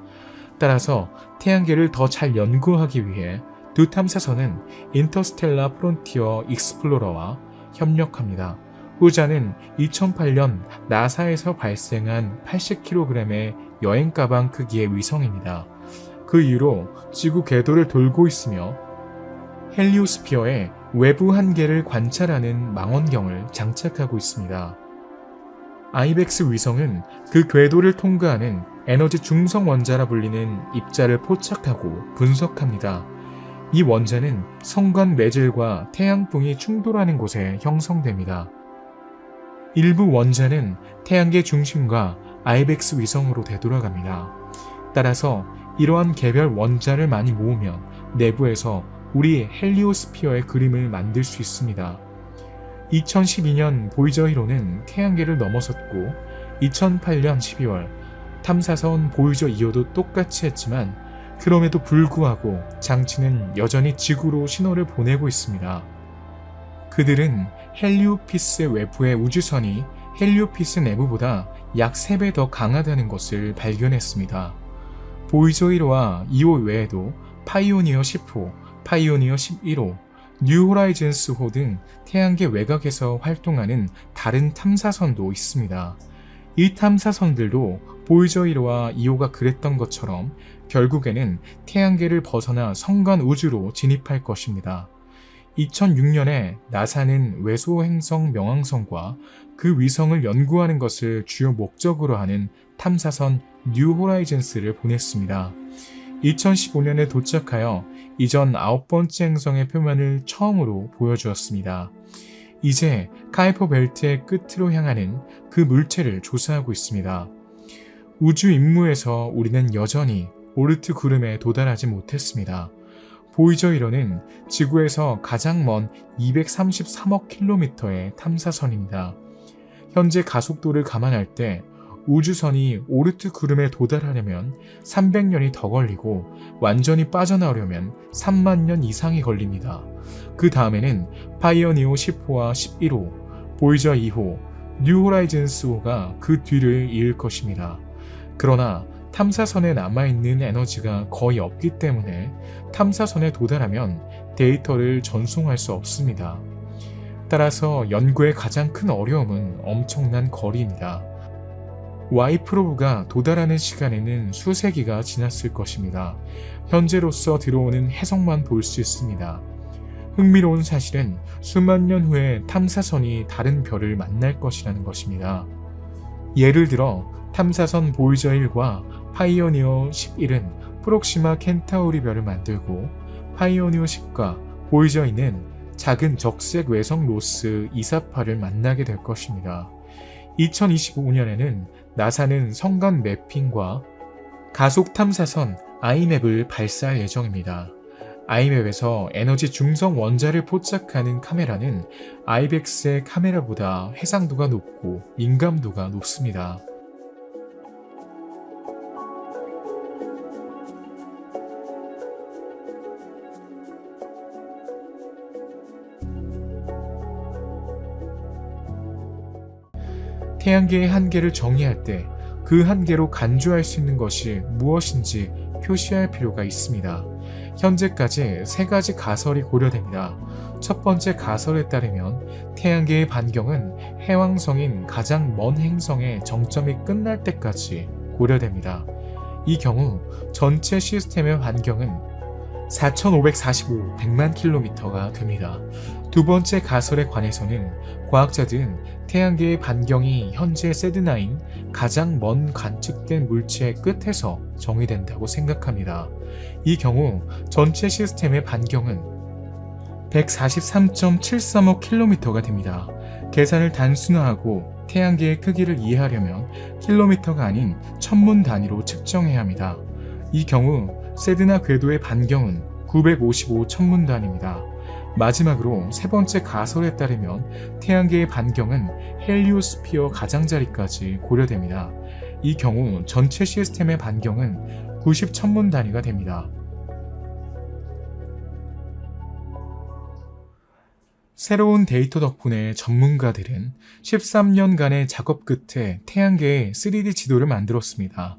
따라서 태양계를 더 잘 연구하기 위해 두 탐사선은 인터스텔라 프론티어 익스플로러와 협력합니다. 후자는 2008년 나사에서 발생한 80kg의 여행 가방 크기의 위성입니다. 그 이후로 지구 궤도를 돌고 있으며 헬리오스피어의 외부 한계를 관찰하는 망원경을 장착하고 있습니다. 아이벡스 위성은 그 궤도를 통과하는 에너지 중성 원자라 불리는 입자를 포착하고 분석합니다. 이 원자는 성간 매질과 태양풍이 충돌하는 곳에 형성됩니다. 일부 원자는 태양계 중심과 아이벡스 위성으로 되돌아갑니다. 따라서 이러한 개별 원자를 많이 모으면 내부에서 우리 헬리오스피어의 그림을 만들 수 있습니다. 2012년 보이저 1호는 태양계를 넘어섰고 2008년 12월 탐사선 보이저 2호도 똑같이 했지만 그럼에도 불구하고 장치는 여전히 지구로 신호를 보내고 있습니다. 그들은 헬리오피스 외부의 우주선이 헬리오피스 내부보다 약 3배 더 강하다는 것을 발견했습니다. 보이저 1호와 2호 외에도 파이오니어 10호, 파이오니어 11호, 뉴 호라이즌스호 등 태양계 외곽에서 활동하는 다른 탐사선도 있습니다. 이 탐사선들도 보이저 1호와 2호가 그랬던 것처럼 결국에는 태양계를 벗어나 성간 우주로 진입할 것입니다. 2006년에 나사는 외소 행성 명왕성과 그 위성을 연구하는 것을 주요 목적으로 하는 탐사선 뉴 호라이즌스를 보냈습니다. 2015년에 도착하여 이전 9번째 행성의 표면을 처음으로 보여주었습니다. 이제 카이퍼 벨트의 끝으로 향하는 그 물체를 조사하고 있습니다. 우주 임무에서 우리는 여전히 오르트 구름에 도달하지 못했습니다. 보이저 1호는 지구에서 가장 먼 233억 킬로미터의 탐사선입니다. 현재 가속도를 감안할 때 우주선이 오르트 구름에 도달하려면 300년이 더 걸리고 완전히 빠져나오려면 3만 년 이상이 걸립니다. 그 다음에는 파이오니어 10호와 11호, 보이저 2호, 뉴 호라이즌스호가 그 뒤를 이을 것입니다. 그러나 탐사선에 남아있는 에너지가 거의 없기 때문에 탐사선에 도달하면 데이터를 전송할 수 없습니다. 따라서 연구의 가장 큰 어려움은 엄청난 거리입니다. Y-프로브가 도달하는 시간에는 수세기가 지났을 것입니다. 현재로서 들어오는 해석만 볼 수 있습니다. 흥미로운 사실은 수만 년 후에 탐사선이 다른 별을 만날 것이라는 것입니다. 예를 들어 탐사선 보이저 1과 파이오니어 11은 프록시마 켄타우리 별을 만들고 파이오니어 10과 보이저 2는 작은 적색 외성 로스 248을 만나게 될 것입니다. 2025년에는 나사는 성간 매핑과 가속 탐사선 아이맵을 발사할 예정입니다. 아이맵에서 에너지 중성 원자를 포착하는 카메라는 아이벡스의 카메라보다 해상도가 높고 민감도가 높습니다. 태양계의 한계를 정의할 때 그 한계로 간주할 수 있는 것이 무엇인지 표시할 필요가 있습니다. 현재까지 세 가지 가설이 고려됩니다. 첫 번째 가설에 따르면 태양계의 반경은 해왕성인 가장 먼 행성의 정점이 끝날 때까지 고려됩니다. 이 경우 전체 시스템의 반경은 4,545 킬로미터가 됩니다. 두 번째 가설에 관해서는 과학자들은 태양계의 반경이 현재 세드나인 가장 먼 관측된 물체의 끝에서 정의된다고 생각합니다. 이 경우 전체 시스템의 반경은 143.735km가 됩니다. 계산을 단순화하고 태양계의 크기를 이해하려면 킬로미터가 아닌 천문 단위로 측정해야 합니다. 이 경우 세드나 궤도의 반경은 955 천문 단위입니다. 마지막으로 세 번째 가설에 따르면 태양계의 반경은 헬리오스피어 가장자리까지 고려됩니다. 이 경우 전체 시스템의 반경은 90 천문 단위가 됩니다. 새로운 데이터 덕분에 전문가들은 13년간의 작업 끝에 태양계의 3D 지도를 만들었습니다.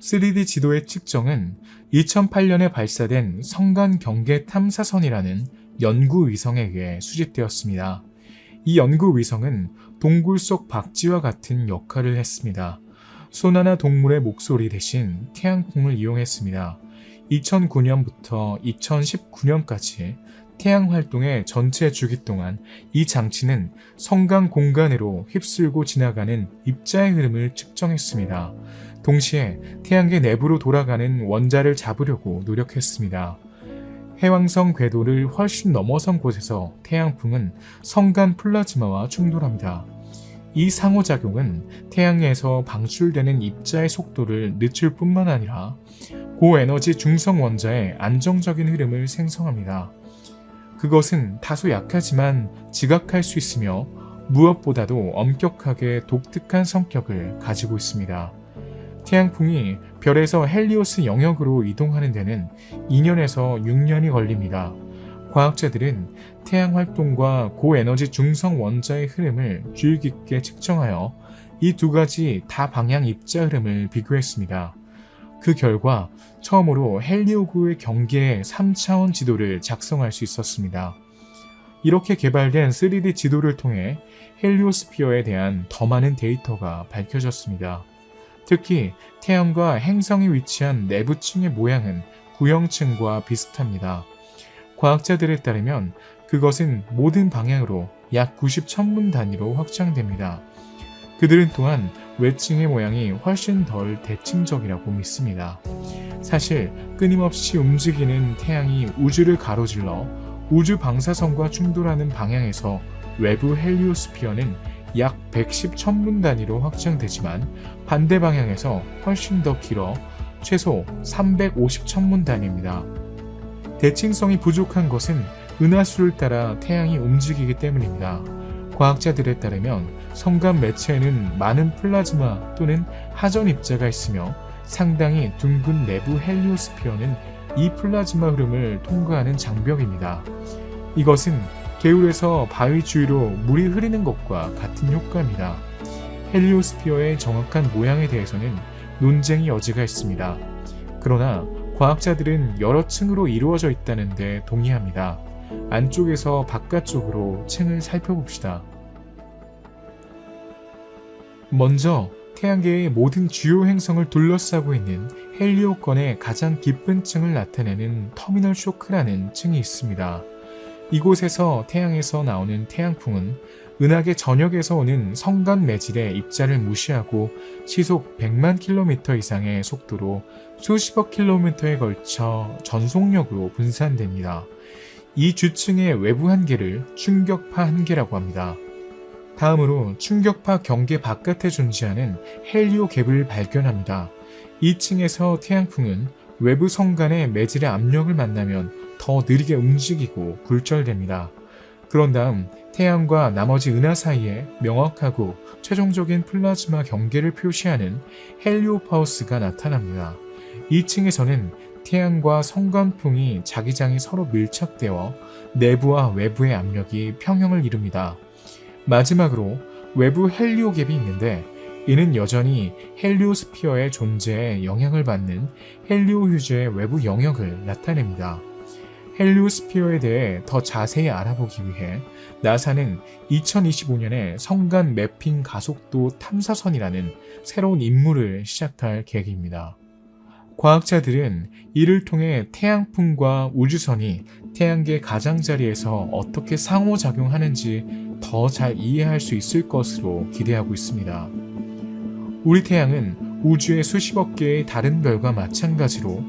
3D 지도의 측정은 2008년에 발사된 성간 경계 탐사선이라는 연구위성에 의해 수집되었습니다. 이 연구위성은 동굴 속 박쥐와 같은 역할을 했습니다. 소나나 동물의 목소리 대신 태양풍을 이용했습니다. 2009년부터 2019년까지 태양 활동의 전체 주기 동안 이 장치는 성간 공간으로 휩쓸고 지나가는 입자의 흐름을 측정했습니다. 동시에 태양계 내부로 돌아가는 원자를 잡으려고 노력했습니다. 해왕성 궤도를 훨씬 넘어선 곳에서 태양풍은 성간 플라즈마와 충돌합니다. 이 상호작용은 태양에서 방출되는 입자의 속도를 늦출 뿐만 아니라 고에너지 중성 원자의 안정적인 흐름을 생성합니다. 그것은 다소 약하지만 지각할 수 있으며 무엇보다도 엄격하게 독특한 성격을 가지고 있습니다. 태양풍이 별에서 헬리오스 영역으로 이동하는 데는 2년에서 6년이 걸립니다. 과학자들은 태양 활동과 고에너지 중성 원자의 흐름을 주의 깊게 측정하여 이 두 가지 다방향 입자 흐름을 비교했습니다. 그 결과 처음으로 헬리오구의 경계의 3차원 지도를 작성할 수 있었습니다. 이렇게 개발된 3D 지도를 통해 헬리오스피어에 대한 더 많은 데이터가 밝혀졌습니다. 특히 태양과 행성이 위치한 내부층의 모양은 구형층과 비슷합니다. 과학자들에 따르면 그것은 모든 방향으로 약 90 천문 단위로 확장됩니다. 그들은 또한 외층의 모양이 훨씬 덜 대칭적이라고 믿습니다. 사실 끊임없이 움직이는 태양이 우주를 가로질러 우주 방사선과 충돌하는 방향에서 외부 헬리오스피어는 약 110 천문 단위로 확장되지만 반대 방향에서 훨씬 더 길어 최소 350 천문 단위입니다. 대칭성이 부족한 것은 은하수를 따라 태양이 움직이기 때문입니다. 과학자들에 따르면 성간 매체에는 많은 플라즈마 또는 하전 입자가 있으며 상당히 둥근 내부 헬리오스피어는 이 플라즈마 흐름을 통과하는 장벽입니다. 이것은 개울에서 바위 주위로 물이 흐르는 것과 같은 효과입니다. 헬리오스피어의 정확한 모양에 대해서는 논쟁의 여지가 있습니다. 그러나 과학자들은 여러 층으로 이루어져 있다는 데 동의합니다. 안쪽에서 바깥쪽으로 층을 살펴봅시다. 먼저 태양계의 모든 주요 행성을 둘러싸고 있는 헬리오권의 가장 깊은 층을 나타내는 터미널 쇼크라는 층이 있습니다. 이곳에서 태양에서 나오는 태양풍은 은하계 전역에서 오는 성간 매질의 입자를 무시하고 시속 100만 킬로미터 이상의 속도로 수십억 킬로미터에 걸쳐 전속력으로 분산됩니다. 이 주층의 외부 한계를 충격파 한계라고 합니다. 다음으로 충격파 경계 바깥에 존재하는 헬리오 갭을 발견합니다. 이 층에서 태양풍은 외부 성간의 매질의 압력을 만나면 더 느리게 움직이고 굴절됩니다. 그런 다음 태양과 나머지 은하 사이에 명확하고 최종적인 플라즈마 경계를 표시하는 헬리오파우스가 나타납니다. 이 층에서는 태양과 성간풍이 자기장이 서로 밀착되어 내부와 외부의 압력이 평형을 이룹니다. 마지막으로 외부 헬리오갭이 있는데 이는 여전히 헬리오스피어의 존재에 영향을 받는 헬리오 휴지의 외부 영역을 나타냅니다. 헬리오스피어에 대해 더 자세히 알아보기 위해 나사는 2025년에 성간 매핑 가속도 탐사선이라는 새로운 임무를 시작할 계획입니다. 과학자들은 이를 통해 태양풍과 우주선이 태양계 가장자리에서 어떻게 상호작용하는지 더 잘 이해할 수 있을 것으로 기대하고 있습니다. 우리 태양은 우주의 수십억 개의 다른 별과 마찬가지로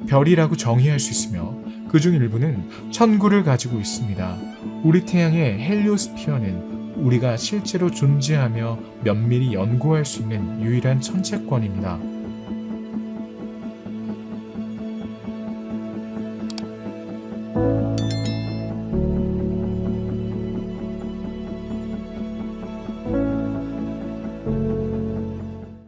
별이라고 정의할 수 있으며 그중 일부는 천구를 가지고 있습니다. 우리 태양의 헬리오스피어는 우리가 실제로 존재하며 면밀히 연구할 수 있는 유일한 천체권입니다.